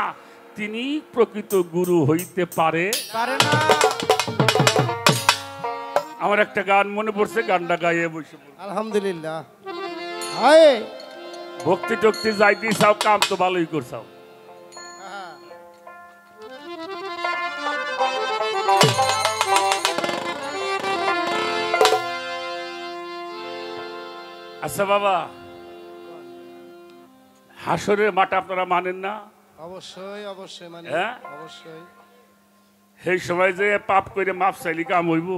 তিনি প্রকৃত গুরু হইতে পারে না। আমার একটা গান মনে পড়ছে গানটা গাইয়ে বসে আলহামদুলিল্লাহ। হায় ভক্তি টক্তি যাইতে চাও কাম তো ভালোই করছাও। আচ্ছা বাবা হাসরের মাঠ আপনারা মানেন না? অবশ্যই মানে হ্যাঁ? অবশ্যই। সেই সময় যে পাপ করে মাপ চাইলি কাম হইব?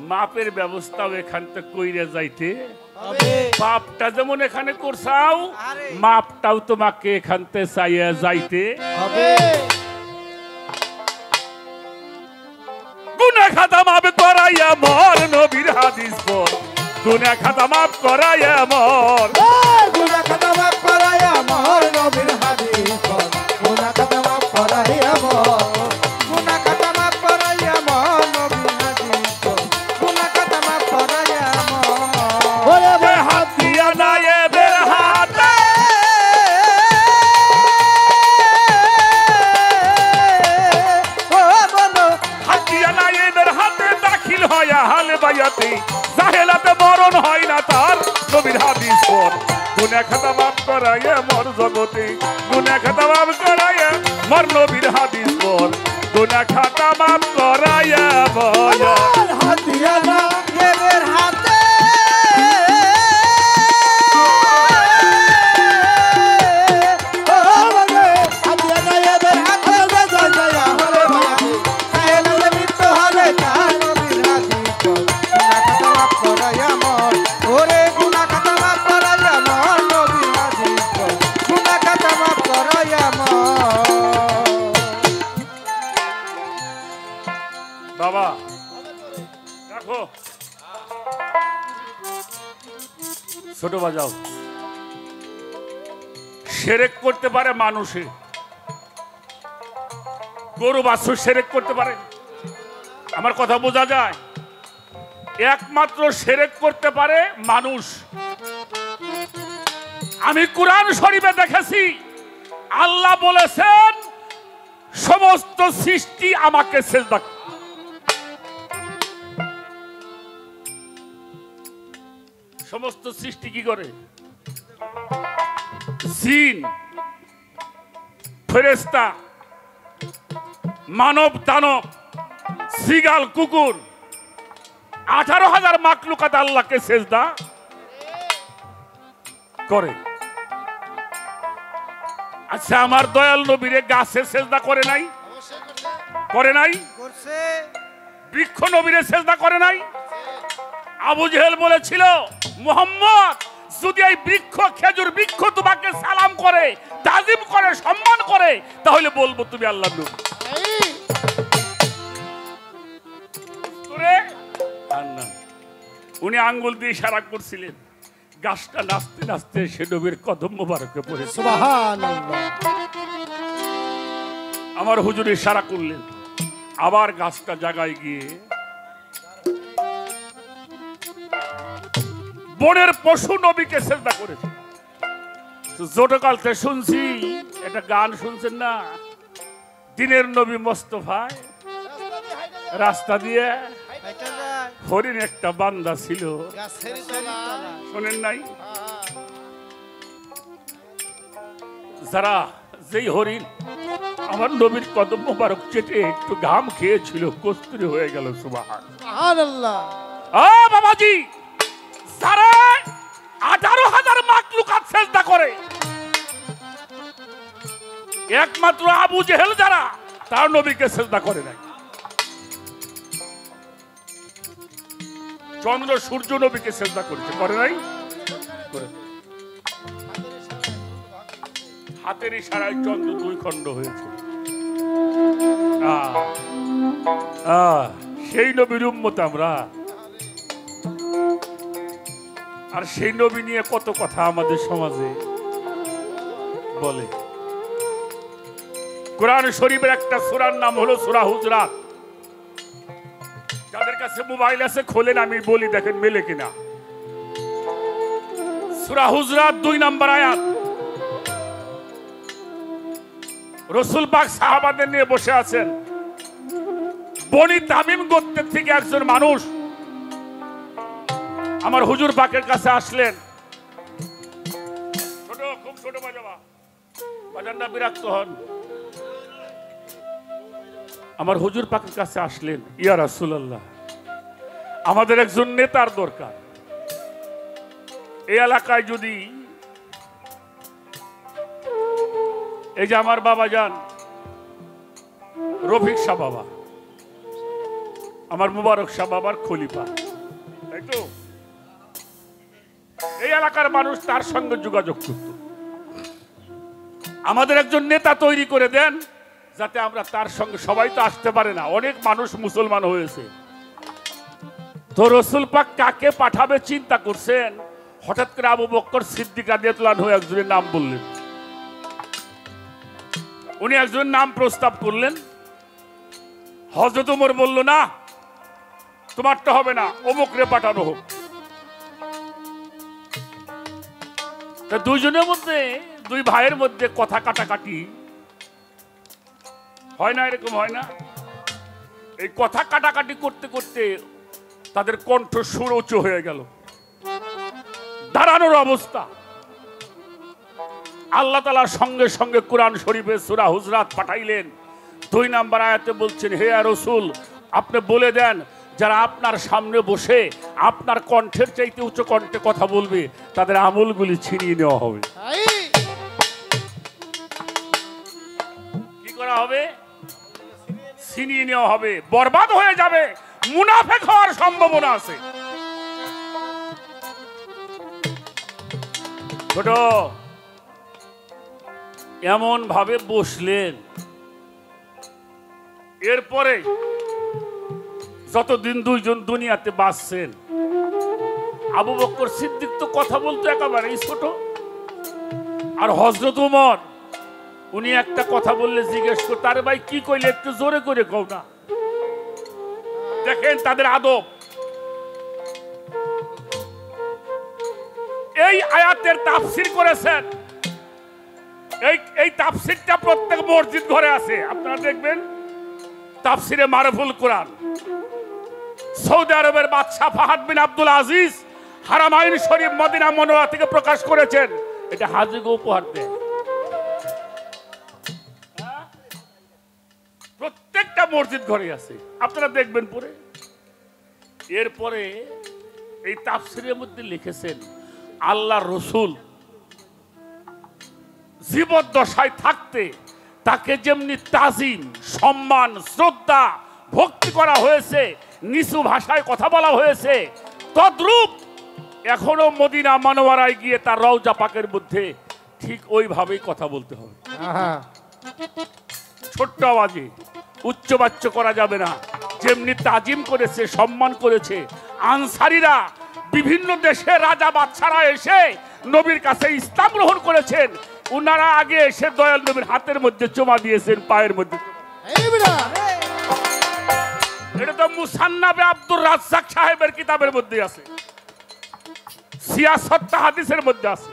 মাপের ব্যবস্থাও এখান থেকে কইরে যাইতে পাপটা যেমন এখানে করছাও মাপটাও তোমাকে এখান থেকে চাইয়া যাইতে হবে। গুনাহ খাতা মাপ করাইয়া মর নবীর হাদিস পড় গুনাহ খাতা মাপ করাইয়া মর গুনাহ খাতা মাফ করাইয়া মর নবীর হাদিস পড় গুনাহ খাতা মাফ করাইয়া মর গুনাহ খাতা মাফ করাইয়া মর নবীর হাদিস পড় গুনাহ খাতা মাফ করাইয়া মর ওরে হাত দিয়া নায়েবের হাতে ও বলো হাত দিয়া নায়েবের হাতে দাখিল হয়া হালে বায়াতে জাহেলাতে মরণ হয় না তার, নবীর হাদিস পর। গুনাহ খাতা মাফ করাইয়া মর জগতে, গুনাহ খাতা মাফ করাইয়া মর, নবীর হাদিস পর। গুনাহ খাতা মাফ করাইয়া মর। হাতিয়া না এদের হাতে, ও বলে হাতিয়া না এদের হাতে, জয় জয় হরে ভয়ানি সাহেলাতে মৃত্যু হবে তার, নবীর হাদিস পর। গুনাহ খাতা মাফ করাইয়া মর, ওরে গুনাহ খাতা মাফ করাইয়া মর, নবীর হাদিস পর। গুনাহ খাতা মাফ করাইয়া মর। বাবা রাখো, ছোট বাজাও। শিরক করতে পারে মানুষে, গরু বাছুর শিরক করতে পারে, আমার কথা বোঝা যায়? একমাত্র শিরক করতে পারে মানুষ। আমি কুরআন শরীফে দেখেছি আল্লাহ বলেছেন সমস্ত সৃষ্টি আমাকে সিজদা। সমস্ত সৃষ্টি কি করে? জিন, ফেরেশতা, মানব দানব, সিগাল, কুকুর, 18,000 মাখলুকাত আল্লাহকে সিজদা করে। আচ্ছা, আমার দয়াল নবীরে গাছে সিজদা করে নাই? করে নাই? করছে। বৃক্ষ নবীরে সিজদা করে নাই? আবু জেহেল বলেছিল, মুহাম্মদ যদি এই বৃক্ষ, খেজুর বৃক্ষ তোমাকে সালাম করে, তাজিম করে, সম্মান করে, তাহলে বলবো তুমি আল্লাহর নবী। উনি আঙ্গুল দিয়ে ইশারা করছিলেন, গাছটা নাচতে নাচতে সে নবীর কদম মোবারকে পড়ে। সুবহানাল্লাহ। আমার হুজুর ইশারা করলেন, আবার গাছটা জায়গায় গিয়ে বনের পশু নবীকে সিজদা করেছে। ছোটকালতে শুনছি, এটা গান শুনছেন না? দিনের নবী মোস্তফায় রাস্তা দিয়ে হরিণ একটা বান্দা ছিল, শোনেন নাই? যারা যেই হরিণ আমার নবীর কদম মোবারক চেটে একটু ঘাম খেয়েছিল, কস্তুরী হয়ে গেল। সুবহানাল্লাহ। ও বাবাজি, যারা 18,000 মাখলুকাত সিজদা করে, একমাত্র আবু জেহেল যারা তার নবীকে সিজদা করে নাই। চন্দ্র সূর্য নবীকে সিজদা করেছে, করে নাই? হাতের ইশারায় চন্দ্র 2 খণ্ড হয়েছে। সেই নবীর উম্মত আমরা। আর সেই নবী নিয়ে কত কথা আমাদের সমাজে বলে। কোরআন শরীফের একটা সূরার নাম হলো সূরা হুজরাত। যাদের কাছে মোবাইল আছে খোলেন, আমি বলি, দেখেন মেলে কিনা। সূরা হুজরাত 2 নম্বর আয়াত। রাসূল পাক সাহাবাদের নিয়ে বসে আছেন। বনি তামিম গোত্রের থেকে একজন মানুষ আমার হুজুর পাকের কাছে আসলেন। ছোট, খুব ছোট বাজাবা, বাজানটা বিরক্ত হন। আমার হুজুর পাকের কাছে আসলেন, ইয়া রাসূলুল্লাহ, আমাদের একজন নেতার দরকার। এই এলাকায় যদি, এই যে আমার বাবা যান রফিক শাহ বাবা, আমার মুবারক শাহ বাবার খলিফা, তাই তো? এই এলাকার মানুষ তার সঙ্গে যোগাযোগ করত। আমাদের একজন নেতা তৈরি করে দেন, যাতে আমরা তার সঙ্গে, সবাই তো আসতে পারে না, অনেক মানুষ মুসলমান হয়েছে। তো রাসূল পাক কাকে পাঠাবে চিন্তা করছেন, হঠাৎ করে আবু বকর সিদ্দিক রাদিয়াল্লাহু আনহু একজনের নাম বললেন। উনি একজনের নাম প্রস্তাব করলেন। হযরত ওমর বলল, না, তোমারটা হবে না, অমুকরে পাঠানো হোক। দুইজনের মধ্যে, দুই ভাইয়ের মধ্যে কথা কাটাকাটি হয় না? এরকম হয় না? এই কথা কাটাকাটি করতে করতে তাদের কণ্ঠ সুর উঁচু হয়ে গেল, দাঁড়ানোর অবস্থা। আল্লাহ তাআলা সঙ্গে সঙ্গে কোরআন শরীফে সূরা হুজরাত পাঠাইলেন। 2 নম্বর আয়াতে বলছেন, হে রাসূল, আপনি বলে দেন যারা আপনার সামনে বসে আপনার কণ্ঠের চাইতে উচ্চ কণ্ঠে কথা বলবে তাদের আমলগুলি ছিনিয়ে নেওয়া হবে। কি করা হবে? ছিনিয়ে নেওয়া হবে, বরবাদ হয়ে যাবে, মুনাফিক হওয়ার সম্ভাবনা আছে। ছোট এমন ভাবে বসলেন। এরপরে যতদিন দুইজন দুনিয়াতে বাঁচছেন, আবু বকর সিদ্দিক তো কথা বলতো একেবারেই ছোট, আর হযরত ওমর উনি একটা কথা বললে জিজ্ঞেস করতো, আরে ভাই কি কইলে একটু জোরে করে কও না। দেখেন তাদের আদব। এই আয়াতের তাফসীর করেছেন, এই তাফসীরটা প্রত্যেক মসজিদ ঘরে আছে। আপনারা দেখবেন তাফসীরে মারফুল কোরআন সৌদি আরবের বাদশা ফাহাদ বিন আব্দুল আজিজ হারামাইন শরীফ মদিনা মুনাওয়ারা থেকে প্রকাশ করেছেন। এটা হাজীকে উপহার দেয়। প্রত্যেকটা মসজিদ ঘরে আছে, আপনারা দেখবেন পরে। এরপরে এই তাফসীরের মধ্যে লিখেছেন, আল্লাহর রাসূল জীবদ্দশায় থাকতে তাকে যেমনি তাজিম, সম্মান, শ্রদ্ধা, ভক্তি করা হয়েছে, নিচু ভাষায় কথা বলা হয়েছে, তদ্রূপ এখনো মদিনা মুনাওয়ারায় গিয়ে তার রওজা পাকের মধ্যে ঠিক ওইভাবেই কথা বলতে হবে। ছোট্ট আওয়াজে, উচ্চবাচ্য করা যাবে না। যেমনি তাজিম করেছে, সম্মান করেছে আনসারীরা, বিভিন্ন দেশের রাজা বাদশারা এসে নবীর কাছে ইসলাম গ্রহণ করেছেন, উনারা আগে এসে দয়াল নবীর হাতের মধ্যে চুমা দিয়েছেন, পায়ের মধ্যে। এটা তো মুসান্নাবে আব্দুর রাজ্জাক সাহেবের কিতাবের মধ্যে আছে, সিয়াসত হাদিসের মধ্যে আছে।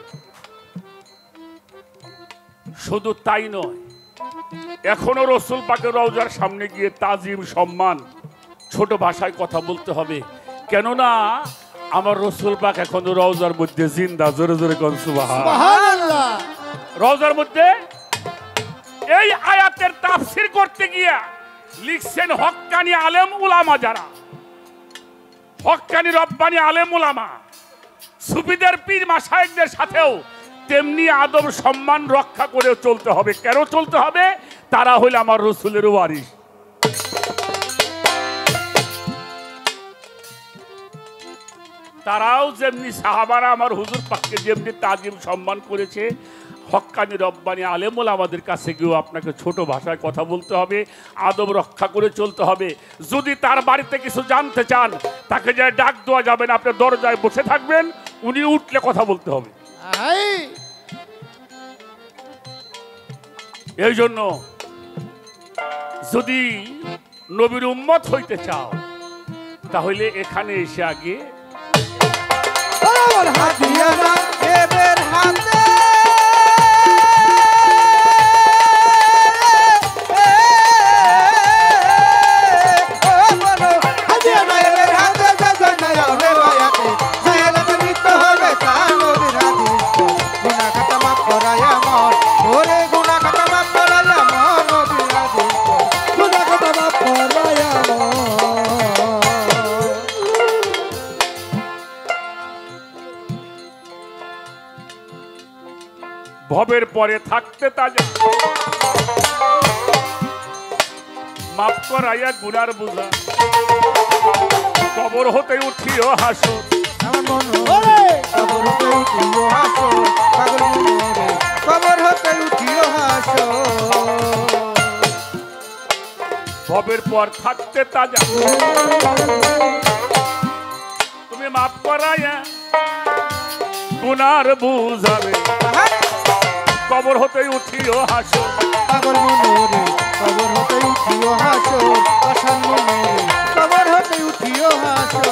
শুধু তাই নয়, এখনো রাসূল পাকের রওজার সামনে গিয়ে তাজিম, সম্মান, ছোট ভাষায় কথা বলতে হবে। কেননা আমার রাসূল পাক এখনো রওজার মধ্যে জিন্দা। জোরে জোরে কোন সুবহানাল্লাহ। রওজার মধ্যে এই আয়াতের তাফসীর করতে গিয়া লিখছেন হক্কানি আলেম উলামা, যারা হক্কানি রব্বানি আলেম উলামা, সুফিদের পীর মাশায়েখদের সাথেও তেমনি আদব সম্মান রক্ষা করে চলতে হবে। কেন চলতে হবে? তারা হইল আমার রাসূলের ওয়ারিস। তারাও যেমনি সাহাবারা আমার হুজুর পাককে যেমনি তাজিম সম্মান করেছে, হক্কানি রব্বানি আলেম ওলামাদের কাছে গিয়েও আপনাকে ছোট ভাষায় কথা বলতে হবে, আদব রক্ষা করে চলতে হবে। যদি তার বাড়িতে কিছু জানতে চান, তাকে যায় ডাক দেওয়া যাবে না, আপনি দরজায় বসে থাকবেন, উনি উঠলে কথা বলতে হবে। এই জন্য যদি নবীর উম্মত হইতে চাও, তাহলে এখানে এসে আগে ভবের পরে থাকতে তাজা, মাফ করাইয়া গুনার বুঝা, কবর হতে উঠিও হাসো, ভবের পর থাকতে তাজা, তুমি মাফ করাইয়া গুনার বুঝাবে, কবর হতে উঠিও হাসো, পাগল মনোরে কবর হতে উঠিও হাসো, আসান মনোরে কবর হতে উঠিও হাসো।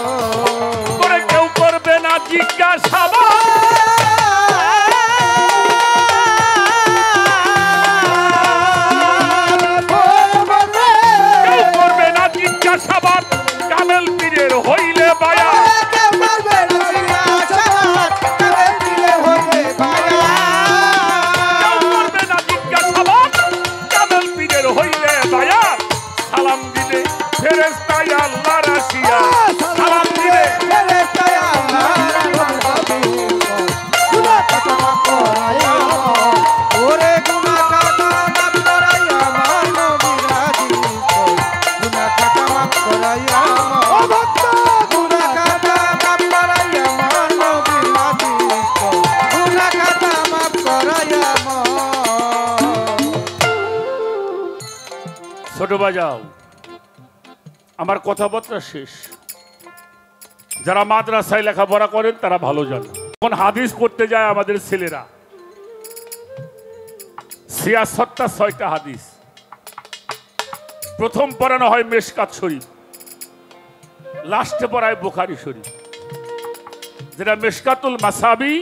করে কেউ করবে না জিজ্ঞাসাবাদ, কেউ করবে না জিজ্ঞাসাবাদ, কামেল পীরের হইলে ছোট বাজাও, আমার কথাবার্তা শেষ। যারা মাদ্রাসায় লেখাপড়া করেন তারা ভালো জানেন। এখন হাদিস পড়তে যায় আমাদের ছেলেরা, ৬৬টা হাদিস। প্রথম পড়ানো হয় মেশকাত শরীফ, লাস্টে পড়ায় বুখারী শরীফ। যেটা মেশকাতুল মাসাবি,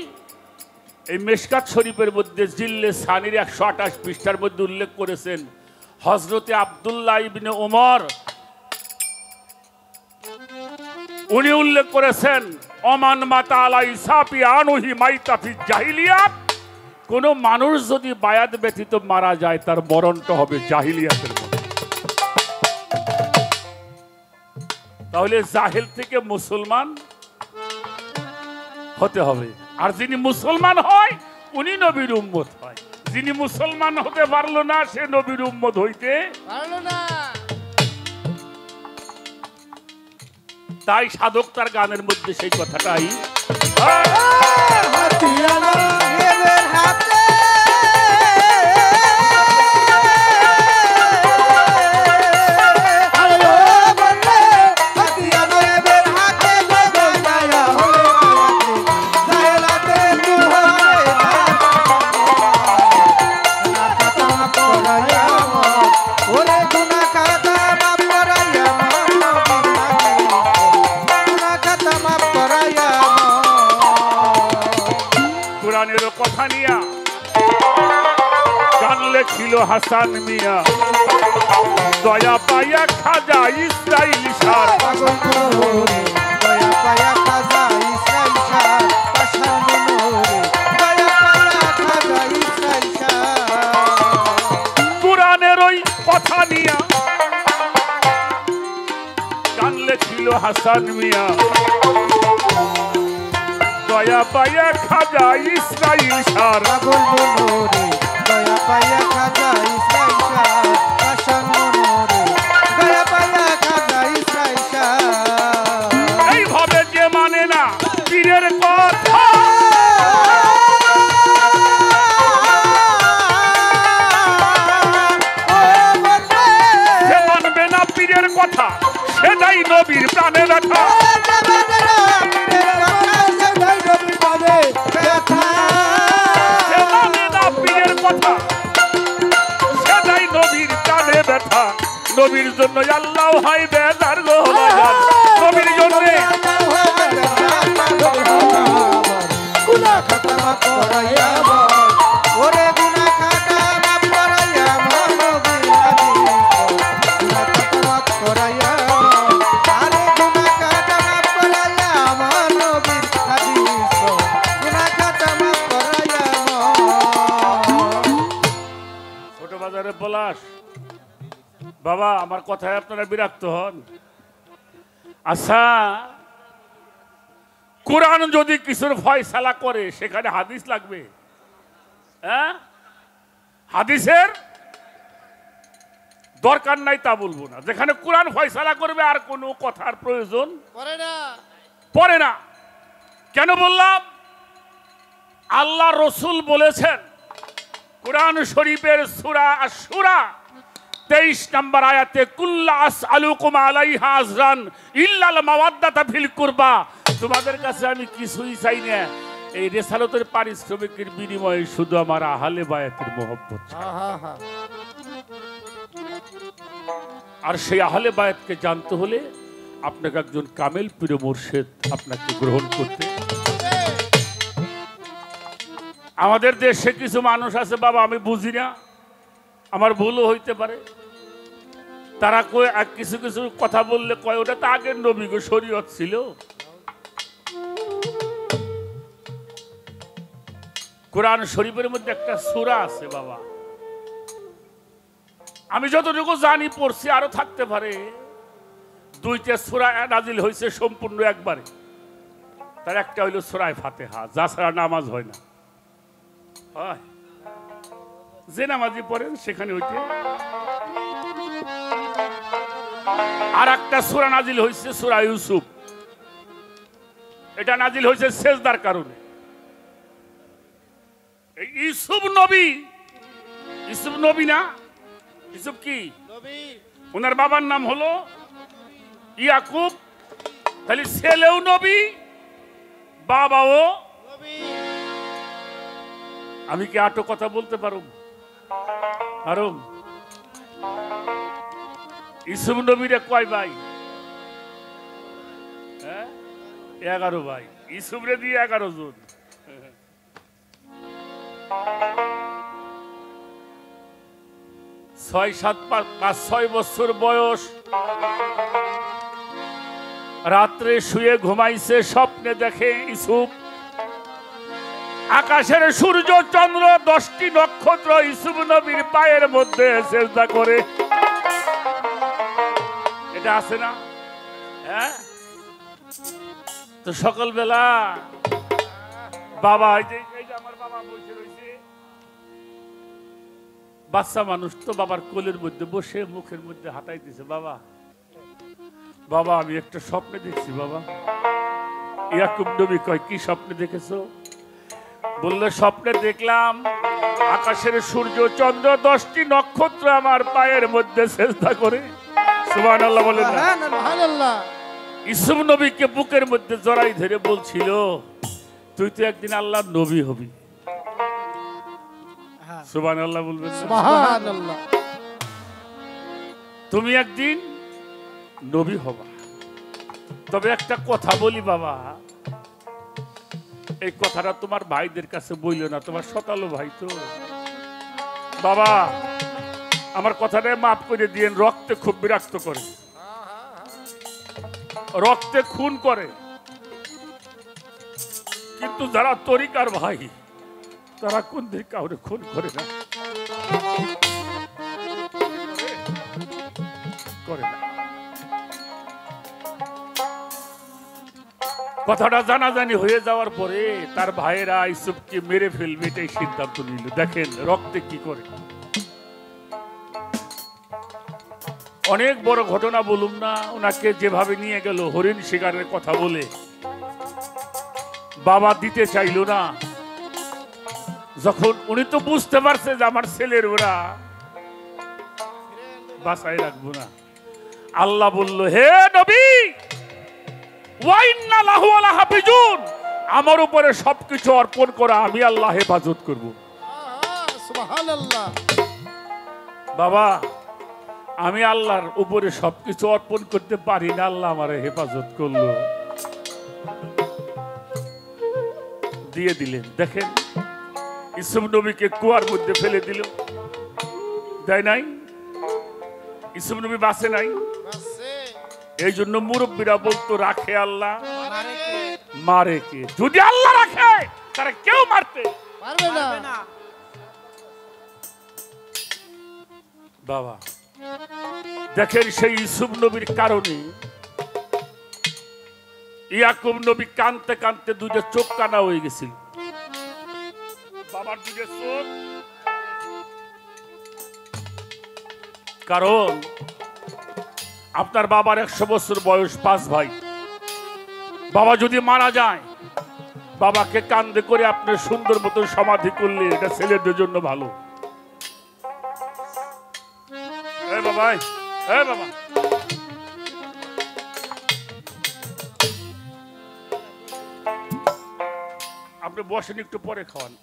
এই মেশকাত শরীফের মধ্যে জিল্লে সানির ১২৮ পৃষ্ঠার মধ্যে উল্লেখ করেছেন হযরতে আব্দুল্লাহ ইবনে ওমর, উনি উল্লেখ করেছেন ওমান মাতা আলাই সাফি আনুহি মাইতা ফি জাহিলিয়াত, কোন মানুষ যদি বায়াত ব্যতীত মারা যায় তার মরণটা হবে জাহিলিয়াতের মতো। তাহলে জাহেল থেকে মুসলমান হতে হবে, আর যিনি মুসলমান হয় উনি নবীর উম্মত হয়। যিনি মুসলমান হতে পারলো না সে নবীর উম্মত হইতে পারলো না। তাই সাধক তার গানের মধ্যে সেই কথাটাই কথা নিয়া গান লেখিল হাসান মিয়া, দয়া পাইয়া খাজা ইসরাইল শাহ, কুরআনের ওই কথা নিয়া গান লেখিল হাসান মিয়া, দয়া পাইয়া খাজা ইসরাইল শাহ, দয়া পাইয়া খাজা ইসরাইল শাহ। এইভাবে যে মানে না পীরের কথা, যে মানবে না পীরের কথা সেটাই নবীর প্রাণে ব্যথা। নবীর জন্য আল্লাহ হাই বেদার গো বাজার, নবীর জন্য গুনাহ খাতা করাইয়া ওরে গুনাহ খাতা মাফ করাইয়া নবীর হাদিস, গুনাহ খাতা করাইয়া আরে গুনাহ খাতা মাফ করাইয়া নবীর হাদিস, গুনাহ খাতা মাফ করাইয়া। ছোট বাজারে পলাশ বাবা, আমার কথায় আপনারা বিরক্ত হন? আচ্ছা, কোরআন যদি কিছুর ফয়সালা করে সেখানে হাদিস লাগবে? হ্যাঁ, হাদিসের দরকার নাই তা বলবো না। যেখানে কোরআন ফয়সালা করবে আর কোনো কথার প্রয়োজন পড়ে না। কেন বললাম? আল্লাহ রসুল বলেছেন কোরআন শরীফের সূরা আশ-শূরা 23 নম্বর আয়াতে, কুল্লা আসআলুকুম আলাইহা আজরান ইল্লাল মাওয়াদ্দাতা ফিল কুরবা, তোমাদের কাছে আমি কিছুই চাই না, এই রিসালাতের পারিশ্রমিকের বিনিময়ে শুধু আমার আহলে বায়াতের মহব্বত। আর সেই আহলে বায়াতকে জানতে হলে আপনাকে একজন কামেল পীর মুর্শিদ আপনাকে গ্রহণ করতে। আমাদের দেশে কিছু মানুষ আছে বাবা, আমি বুঝি না, আমার ভুলও হইতে পারে, তারা কয় কিছু কিছু কথা বললে কয় ওটা তো আগের নবী গো, শরীয়ত ছিল। কোরআন শরীফের মধ্যে একটা সূরা আছে বাবা, আমি যতটুকু জানি পড়ছি, আরো থাকতে পারে, 2টা সূরা নাজিল হয়েছে সম্পূর্ণ একবারে। তার একটা হইল সূরা ফাতিহা, যা ছাড়া নামাজ হয় না। হয় যে নামাজি পড়েন সেখানে হইতে। আর একটা সূরা নাজিল হয়েছে সূরা ইউসুফ, এটা নাজিল হয়েছে সেজদার কারণে। ইউসুফ নবী, ইউসুফ নবী না, ইউসুফ কি ওনার বাবার নাম হলো ইয়াকুব। তাহলে ছেলেও নবী, বাবাও। আমি কি আটো কথা বলতে পারো? পারো? ইসুফ নবীরে কয় ভাই? 11 ভাই। ইসুফরে দিয়ে 11 জন। 6 বছর বয়স, রাত্রে শুয়ে ঘুমাইছে, স্বপ্নে দেখে ইসুফ আকাশের সূর্য চন্দ্র 10টি নক্ষত্র ইসুফ নবীর পায়ের মধ্যে সেজদা করে। এটা আছে না? হ্যাঁ। তো সকালবেলা বাবা, এই যে আমার বাবা বসে রয়েছে, বাচ্চা মানুষ তো বাবার কোলের মধ্যে বসে মুখের মধ্যে হাতাই দিছে। বাবা বাবা আমি একটা স্বপ্নে দেখছি বাবা। ইয়াকুব নবী কয়, কি স্বপ্নে দেখেছো? বললে, স্বপ্নে দেখলাম আকাশের সূর্য চন্দ্র 10টি নক্ষত্র আমার পায়ের মধ্যে সেজদা করে। সুবহানাল্লাহ বলেন না? সুবহানাল্লাহ। ইসুফ নবীকে বুকের মধ্যে জড়াই ধরে বলছিল, তুই তো একদিন আল্লাহর নবী হবি। সুবহানাল্লাহ বলবেন? সুবহানাল্লাহ। তুমি একদিন নবী হবা। তবে একটা কথা বলি বাবা, এই কথাটা তোমার ভাইদের কাছে বইলো না, তোমার শতালো ভাই তো। বাবা আমার কথাটা মাফ করে দিয়েন, রক্তে খুব বিরক্ত করে, রক্তে খুন করে, কিন্তু যারা তরিকার ভাই তারা কোন দিন কাউরে খুন করে না, করে না। কথাটা জানাজানি হয়ে যাওয়ার পরে তার ভাইয়েরা ইউসুফকে মেরে ফেলবে এটাই সিদ্ধান্ত নিল। দেখেন রক্তে কি করে। অনেক বড় ঘটনা বলুম না, ওনাকে যেভাবে নিয়ে গেল হরিণ শিকারের কথা বলে, বাবা দিতে চাইল না। যখন উনি তো বুঝতে পারছে যে আমার ছেলের ওরা বাঁচাই রাখবো না, আল্লাহ বলল, হে নবী আমার উপরে সবকিছু অর্পণ করা, আমি আল্লাহ হেফাজত করব। সুবহানাল্লাহ। বাবা আমি আল্লাহর উপরে সবকিছু অর্পণ করতে পারি না, আল্লাহ আমার হেফাজত করলো, দিয়ে দিলেন। দেখেন ইউসুফ নবীকে কুয়ার মধ্যে ফেলে দিল, তাই নাই? ইউসুফ নবী বাঁচে নাই। এই জন্য মুরব্বীরা বলতো, রাখে আল্লাহ মারে কে? যদি আল্লাহ রাখে তারা কেউ মারতে পারবে না। বাবা দেখেন সেই ইউসুফ নবীর কারণে ইয়াকুব নবী কানতে কানতে দুইটা চোখ কানা হয়ে গেছিল। বাবার দুইটা চোখ, কারণ আপনার বাবার 100 বছর বয়স, 5 ভাই। বাবা যদি মারা যায়, বাবাকে কান্দে করে আপনি সুন্দর মতো সমাধি করলে এটা ছেলেদের জন্য ভালো। বাবা বাবা আপনি বসেন, একটু পরে খাওয়ান।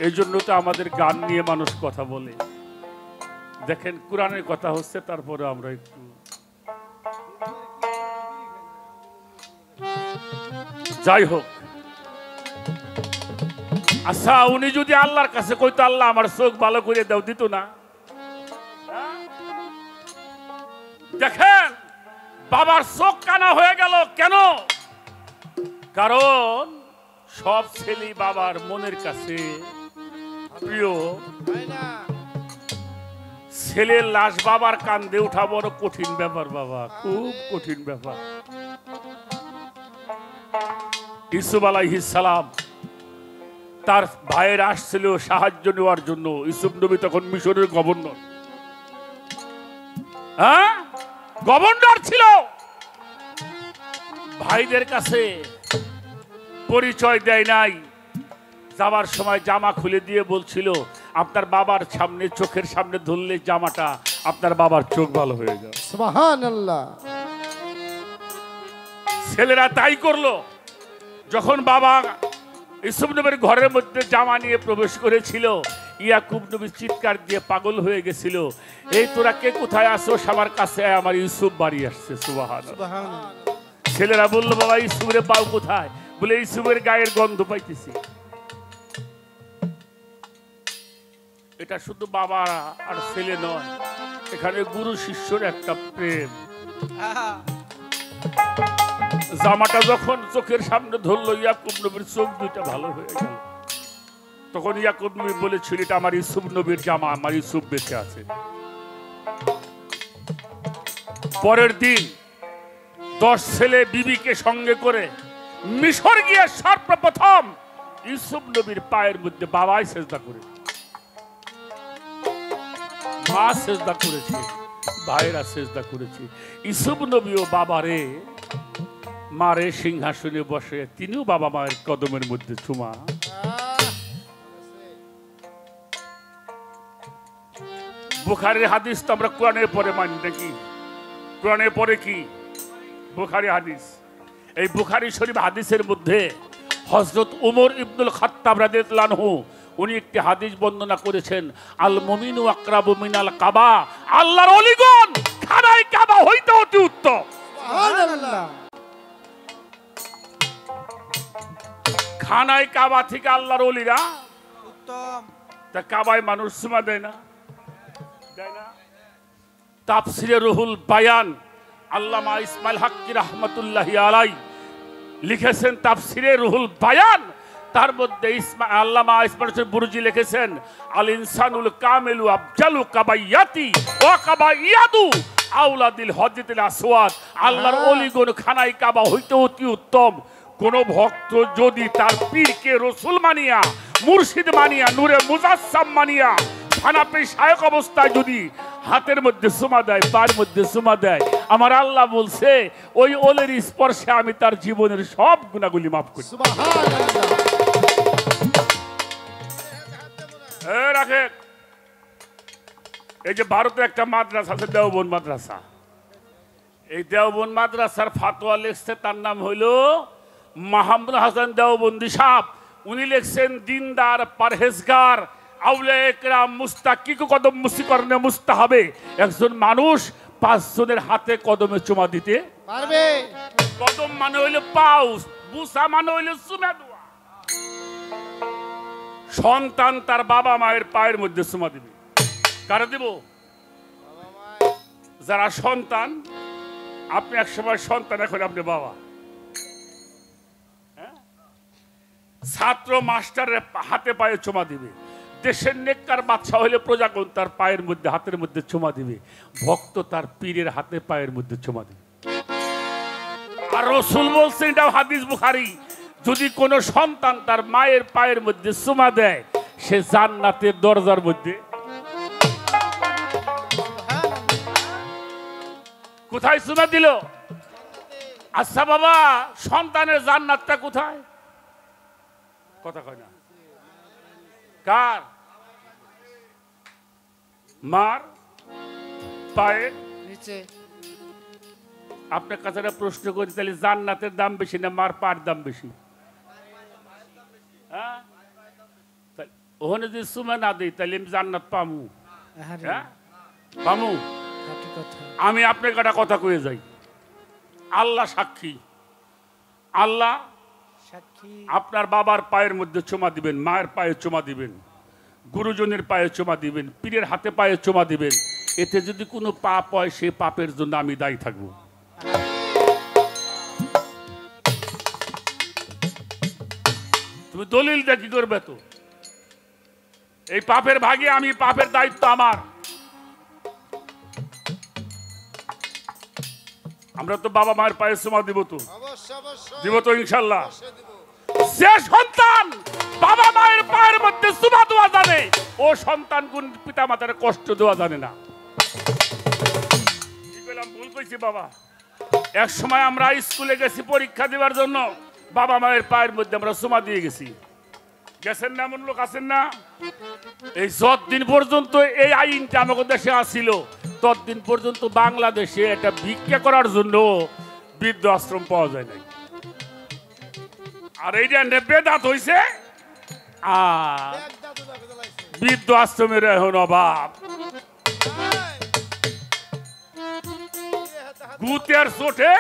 এই জন্য তো আমাদের গান নিয়ে মানুষ কথা বলে। দেখেন কোরআনের কথা হচ্ছে, তারপরে আমরা একটু যাই হোক। আচ্ছা উনি যদি আল্লাহর কাছে কইতো, আল্লাহ আমার চোখ ভালো করে দাও, দিত না? দেখেন বাবার চোখ কানা হয়ে গেল কেন? কারণ সব ছেলে বাবার মনের কাছে প্রিয়। ছেলের লাশ বাবার কান্দে উঠা বড় কঠিন ব্যাপার বাবা, খুব কঠিন ব্যাপার। ইউসুফ আলাইহিস সালাম তার ভাইয়ের আসছিল সাহায্য নেওয়ার জন্য। ইউসুফ নবী তখন মিশরের গভর্নর, গভর্নর ছিল। ভাইদের কাছে পরিচয় দেয় নাই, যাওয়ার সময় জামা খুলে দিয়ে বলছিল, আপনার বাবার সামনে, চোখের সামনে ধরলে জামাটা আপনার বাবার চোখ ভালো হয়ে যাবে। সুবহানাল্লাহ। ছেলেরা তাই করলো। যখন বাবা ইউসুফ নবীর ঘরের মধ্যে জামা নিয়ে প্রবেশ করেছিল, ইয়াকুব নবী চিৎকার দিয়ে পাগল হয়ে গেছিল, এই তোরা কে কোথায় আসো, আমার কাছে আয়, আমার ইউসুফ বাড়ি আসছে। সুবহানাল্লাহ। সুবহানাল্লাহ। ছেলেরা বললো, বাবা ইউসুফের পাও কোথায়? বলে ইউসুফের গায়ের গন্ধ পাইতেছি। এটা শুধু বাবা আর ছেলে নয়, এখানে গুরু শিষ্যর একটা প্রেম। জামাটা যখন চোখের সামনে ধরলো, ইয়াকুব নবীর চোখ দুইটা ভালো হয়ে গেল। তখন ইয়াকুব নবী বলেছিল, এটা আমার ইউসুফ নবীর জামা, আমার ইউসুফ বেঁচে আছে। পরের দিন 10 ছেলে বিবিকে সঙ্গে করে মিশর গিয়ে সর্বপ্রথম ইউসুফ নবীর পায়ের মধ্যে বাবাই সেজদা করে, মা সেজদা করেছে, ভাইরা সেজদা করেছে। ইউসুফ নবীও বাবারে, মারে সিংহাসনে বসে তিনিও বাবা মায়ের কদমের মধ্যে চুমা। বুখারীর হাদিস তো আমরা কোরআনের পরে মানি নাকি? কোরআনের পরে কি? বুখারী হাদিস। এই বুখারী শরীফ হাদিসের মধ্যে হযরত উমর ইবনুল খাত্তাব রাদিয়াল্লাহু আনহু উনি একটি হাদিস বর্ণনা করেছেন, আল মুমিনু আকরাবু মিনাল কাবা, আল্লাহর ওলিগণ খানায় কাবা হইতে অতি উত্তম। সুবহানাল্লাহ। খানায় কাবা থেকে আল্লাহর ওলিরা উত্তম। তা কাবায় মানুষ চুমা দেয় না? দেয় না? তাফসিরে রুহুল বায়ান আল্লামা ইসমাইল হাক্কি রাহমাতুল্লাহি আলাইহি লিখেছেন, তাফসিরে রুহুল বায়ান, তার মধ্যে আল্লামা ইসমাইল বুরজি লিখেছেন, আল ইনসানুল কামিলু আফজালু কাবাইয়াতি ওয়া কাবাইয়াদু আওলাদিল হজ্জাতিল আসওয়াদ। আল্লাহর ওলিগণ খানায় কাবা হইতে অতি উত্তম। কোন ভক্ত যদি তার পীরকে রসুল মানিয়া, মুর্শিদ মানিয়া, নূরে মুজাসসাম মানিয়া হানাফি শায়খ অবস্থায় যদি হাতের মধ্যে চুমা দেয়, পায়ের মধ্যে চুমা দেয়, আমার আল্লাহ বলছে ওই ওলের স্পর্শে আমি তার জীবনের সব গুনাহগুলি মাফ করি। সুবহানাল্লাহ। রাখে। এই যে ভারতে একটা মাদ্রাসা আছে, দেওবন্দ মাদ্রাসা। এই দেওবন্দ মাদ্রাসার ফাতোয়া লিখছে, তার নাম হইল মাহমুদ হাসান দেওবন্দি সাহেব। উনি লিখছেন, দিনদার, পরহেজগার, আউলিয়া একরাম মুস্তাকিক কদম মুসিকরণে মুস্তাহাবে একজন মানুষ 5 জনের হাতে কদমে চুমা দিতে পারবে। কদম মানে হইল পাও, বুসা মানে হইল চুমা দেওয়া। সন্তান তার বাবা মায়ের পায়ের মধ্যে চুমা দিবে। কারা দিব? যারা সন্তান। আপনি একসময় সন্তান, এখন আপনি বাবা। ছাত্র মাস্টারের হাতে পায়ে চুমা দিবে। দেশের নেককার বাদশা হইলে প্রজাগণ তার পায়ের মধ্যে, হাতের মধ্যে চুমা দিবে। ভক্ত তার পীরের হাতে পায়ের মধ্যে চুমা দিবে। আর রাসূল বলছেন, এটা হাদিস বুখারী, যদি কোন সন্তান তার মায়ের পায়ের মধ্যে চুমা দেয়, সে জান্নাতের দরজার মধ্যে। কোথায় চুমা দিল? আচ্ছা বাবা, সন্তানের জান্নাতটা কোথায়? কথা কয় না। কার? মার পায়ের নিচে। আপনার কাছে একটা প্রশ্ন করি, তাহলে জান্নাতের দাম বেশি না মার পায়ের দাম বেশি? হ্যাঁ, ওখানে যদি চুমা না দিই তাহলে আমি জান্নাত পামু? হ্যাঁ পামু? আমি আপনার একটা কথা কয়ে যাই, আল্লাহ সাক্ষী। আল্লাহ আপনার বাবার পায়ের মধ্যে চুমা দিবেন, মায়ের পায়ে চুমা দিবেন, গুরুজনের পায়ে চুমা দিবেন, পীরের হাতে পায়ে চুমা দিবেন। এতে যদি কোনো পাপ হয়, সে পাপের জন্য আমি দায়ী থাকবো। তুমি দলিল দিয়ে কি করবে? তো এই পাপের ভাগে আমি, পাপের দায়িত্ব আমার। আমরা তো বাবা মায়ের পায়ে চুমা দিব, তো দিব তো ইনশাল্লাহ। যে সন্তান বাবা মায়ের পায়ের মধ্যে চুমা দেওয়া জানে, ও সন্তান কোন পিতা মাতার কষ্ট দেওয়া জানে না। ভুল কইছি বাবা। এক সময় আমরা স্কুলে গেছি পরীক্ষা দেওয়ার জন্য, বাবা মায়ের পায়ের মধ্যে আমরা চুমা দিয়ে গেছি। গেছেন না এমন লোক আছেন না? এই যতদিন পর্যন্ত এই আইনটা আমাদের দেশে আসিল ততদিন পর্যন্ত বাংলাদেশে এটা ভিক্ষা করার জন্য বৃদ্ধ আশ্রম পাওয়া যায় নাই। আর এইটা বেদাত হইছে আর বৃদ্ধ আশ্রমের এখন অভাব। গুতের চোটে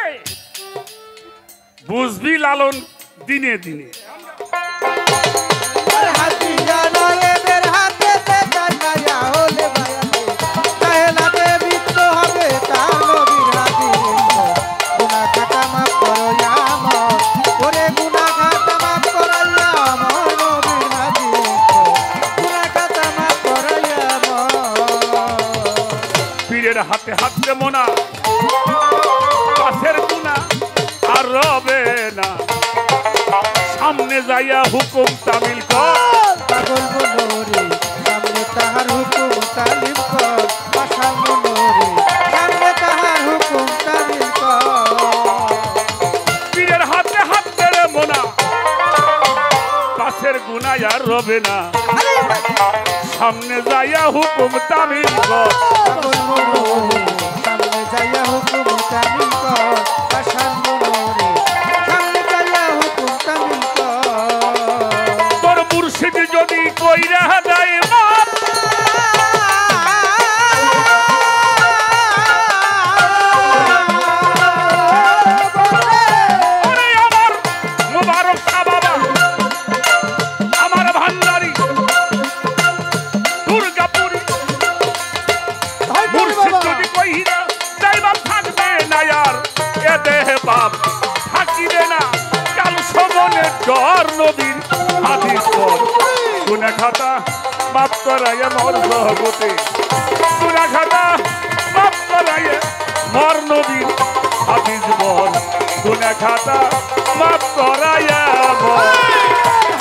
বুঝবি লালন দিনে দিনে। পীরের হাতে হাতে মোনা পাশের গুনা আর রবে না, সামনে যাইয়া হুকুম তামিল কর। পাগল মনোরে সামনে তাহার হুকুম তালিম কর, পাশান মনোরে সামনে তাহার হুকুম তালিম কর। পীরের হাতে হাতে রে মোনা পাশের গুনা আর রবে না, সামনে যাইয়া হুকুম তামিল কর। পাগল মনোরে সামনে যাইয়া হুকুম তালিম কর, পাশান মনোরে সামনে যাইয়া হুকুম তালিম কর। তোর মুর্শিদ যদি কইরা দেয় মাপ, ওরে আমার মুবারক শাহ বাবা, আমার ভান্ডারি দুর্গাপুরি মুর্শিদ যদি কইরা দেয় বাপ থাকবে না আর এ দেহে বাপ থাকিবে না, কাল সমনে ডর নবীর হাদিস পর। গুনা খাতা মাপ করাইয়া মর জগতে, গুনা খাতা মাপ করাইয়া মর নবীর হাদিস বল। গুনা খাতা মাপ করাইয়া মর।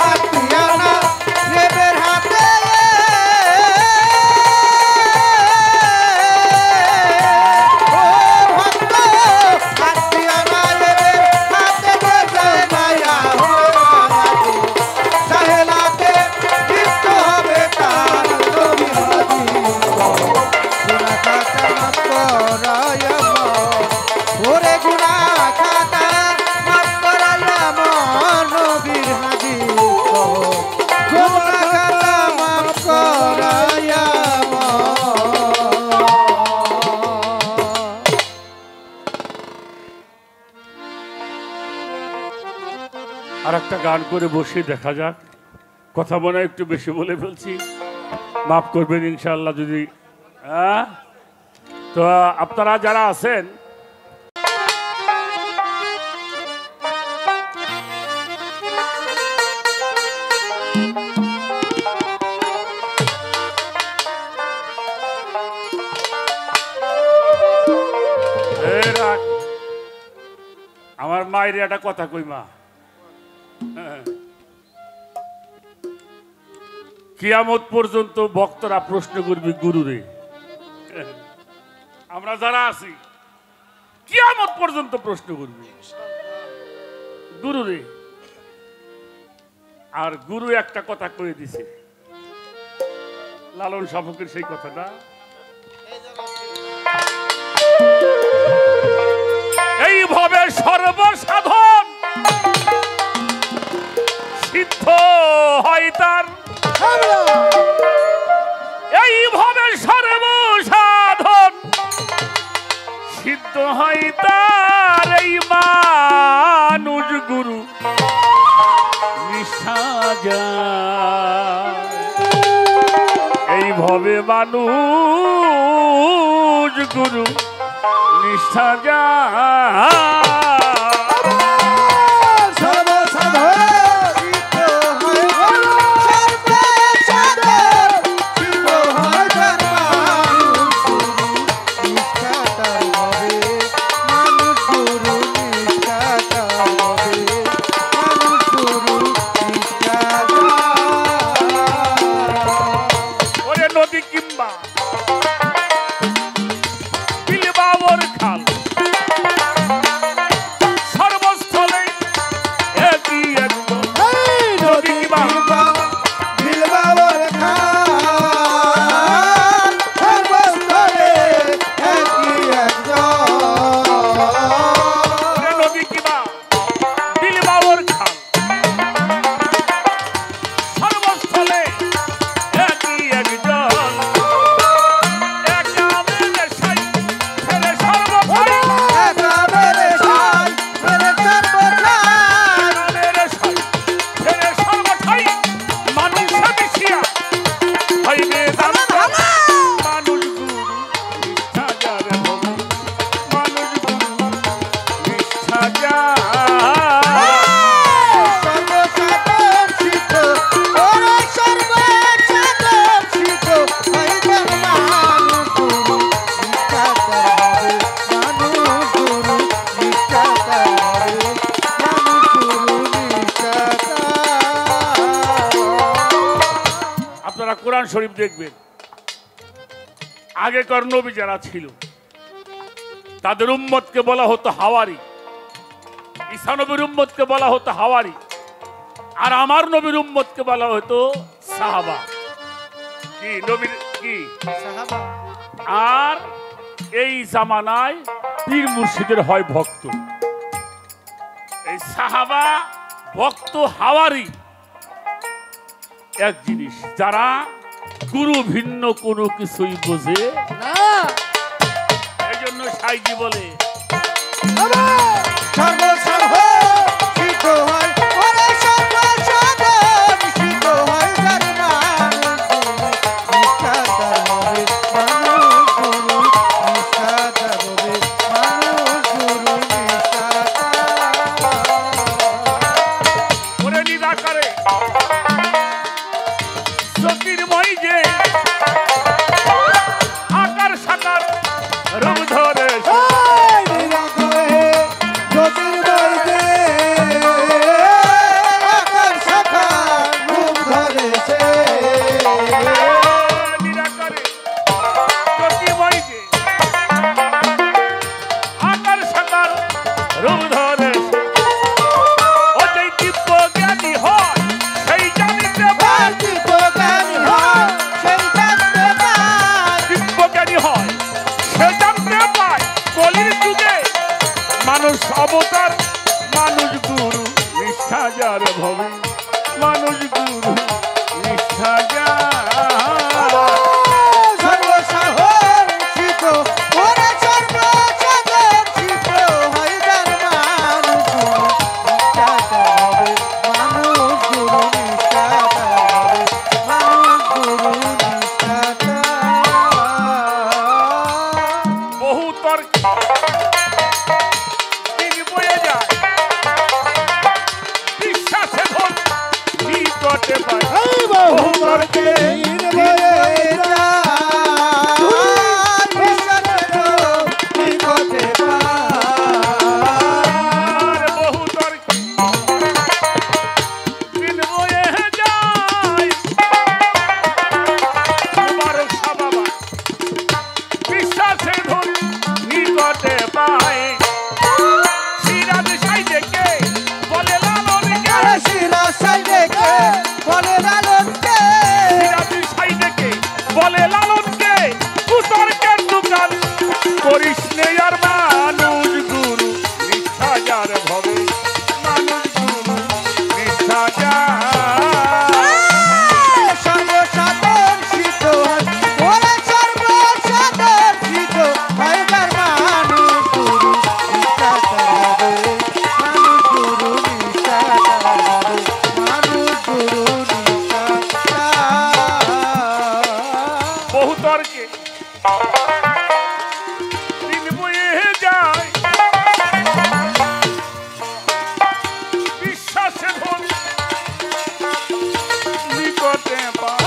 হাতিয়ানা লেবের হাতে ও ভক্ত, হাতিয়ানা লেবের হাতে বজায় মায়া হরাতে, সাহেলাতে দীপ্ত হবে তার নবীর হাদিস। গুনাহ খাতা মাফ করায়া মর, ওরে গুনাহ খাতা মাফ করায়া মর নবীর হাদিস। গুনাহ খাতা মাফ করায়া মর। আর একটা গান করে বসে দেখা যাক। কথা মনে হয় একটু বেশি বলে ফেলছি, মাফ করবেন ইনশাআল্লাহ যদি। তো আপনারা যারা আছেন আমার মায়ের একটা কথা কই মা, কিয়ামত পর্যন্ত ভক্তরা প্রশ্ন করবে গুরুরে। আমরা যারা আছি কিয়ামত পর্যন্ত প্রশ্ন করবে গুরুরে। আর গুরু একটা কথা কয়ে দিছে, লালন শাবকের সেই কথাটা, এইভাবে সর্বসাধন সিদ্ধ হয় তার, এইভাবে সর্বসাধন সিদ্ধ হয় তার, এই মানুষ গুরু নিষ্ঠা যায়। এইভাবে মানুষ গুরু নিষ্ঠা যায়। কোরআন শরীফ দেখবেন, আগেকার নবী যারা ছিল তাদের উম্মতকে বলা হতো হাওয়ারি, ঈসা নবীর উম্মতকে বলা হতো হাওয়ারি, আর আমার নবীর উম্মতকে বলা হতো সাহাবা। কি নবীর কি সাহাবা। আর এই জামানায় পীর মুর্শিদের হয় ভক্ত। এই সাহাবা ভক্ত হাওয়ারি এক জিনিস, যারা গুরু ভিন্ন কোনো কিছুই বোঝে না এই জন্য সাইজি বলে সর্বসর্ব সিদ্ধ হয় ওরে সর্বসর্ব সিদ্ধ হয় যার নাম নিষ্ঠা তার হবে মানুষ গুরু নিষ্ঠা তার হবে মানুষ গুরু নিষ্ঠা ওরে নিরাকারে জ্যোতির্ময় যে আকার সাকার রূপ ধরে নিরাকারে জ্যোতির্ময় যে আকার সাকার রূপ ধরে ও যেই দিব্য জ্ঞানী হয় সেই জানিতে পায়, দিব্য জ্ঞানী হয় সে জানতে পায় কলির যুগে মানুষ অবতার, মানুষ গুরু নিষ্ঠা যার ভবে, মানুষ গুরু নিষ্ঠা যার বহু তর্ক দিন বয়ে যায়, বিশ্বাসে ধন নিকটে পায়, বহু তর্কে আর বহু তর্কে দিন বয়ে যায়। মুবারক শাহ বাবা বিশ্বাসে ধন নিকটে পায়, সিরাজ সাইদেকে বলে লালনকে, সিরাজ সাইদেকে বলে লালনকে কুতর্কের দোকান করিস নে আর মানুষ গুরু নিষ্ঠা যার ভবে, মানুষ গুরু নিষ্ঠা যার বহু তর্কে দিন বয়ে যায়, বিশ্বাসে ধন নিকটে পায়,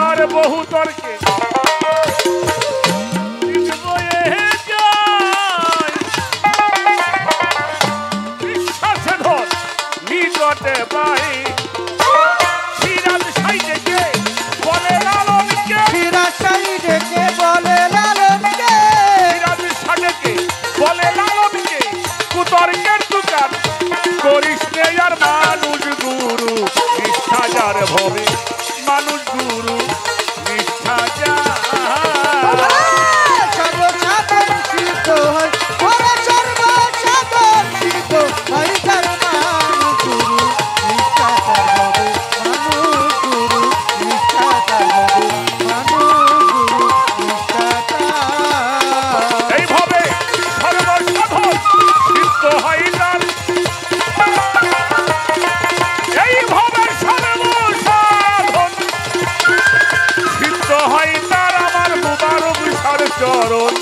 আর বহু তর্কে দিন বয়ে যায়, বিশ্বাসে ধন নিকটে পায়, সিরাজ সাইদেকে বলে লালনকে, সিরাজ সাইদেকে বলে লালনকে কুতর্কের দোকান করিস নে আর মানুষ গুরু নিষ্ঠা যার ভবে, মানুষ গুরু নিষ্ঠা যার এইভাবে সর্বসাধন সিদ্ধ হয় তার, এইভাবে সর্বসাধন সিদ্ধ হয় তার আমার মুবারক সার চরণ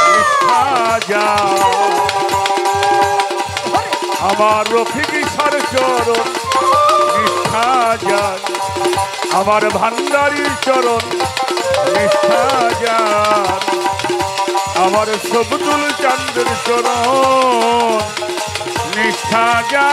নিষ্ঠা যার, আমার রফিক সার চরণ নিষ্ঠা যার, আমার ভান্ডারীর চরণ নিষ্ঠা যার, আমার সবদুল চান্দের চরণ নিষ্ঠা যা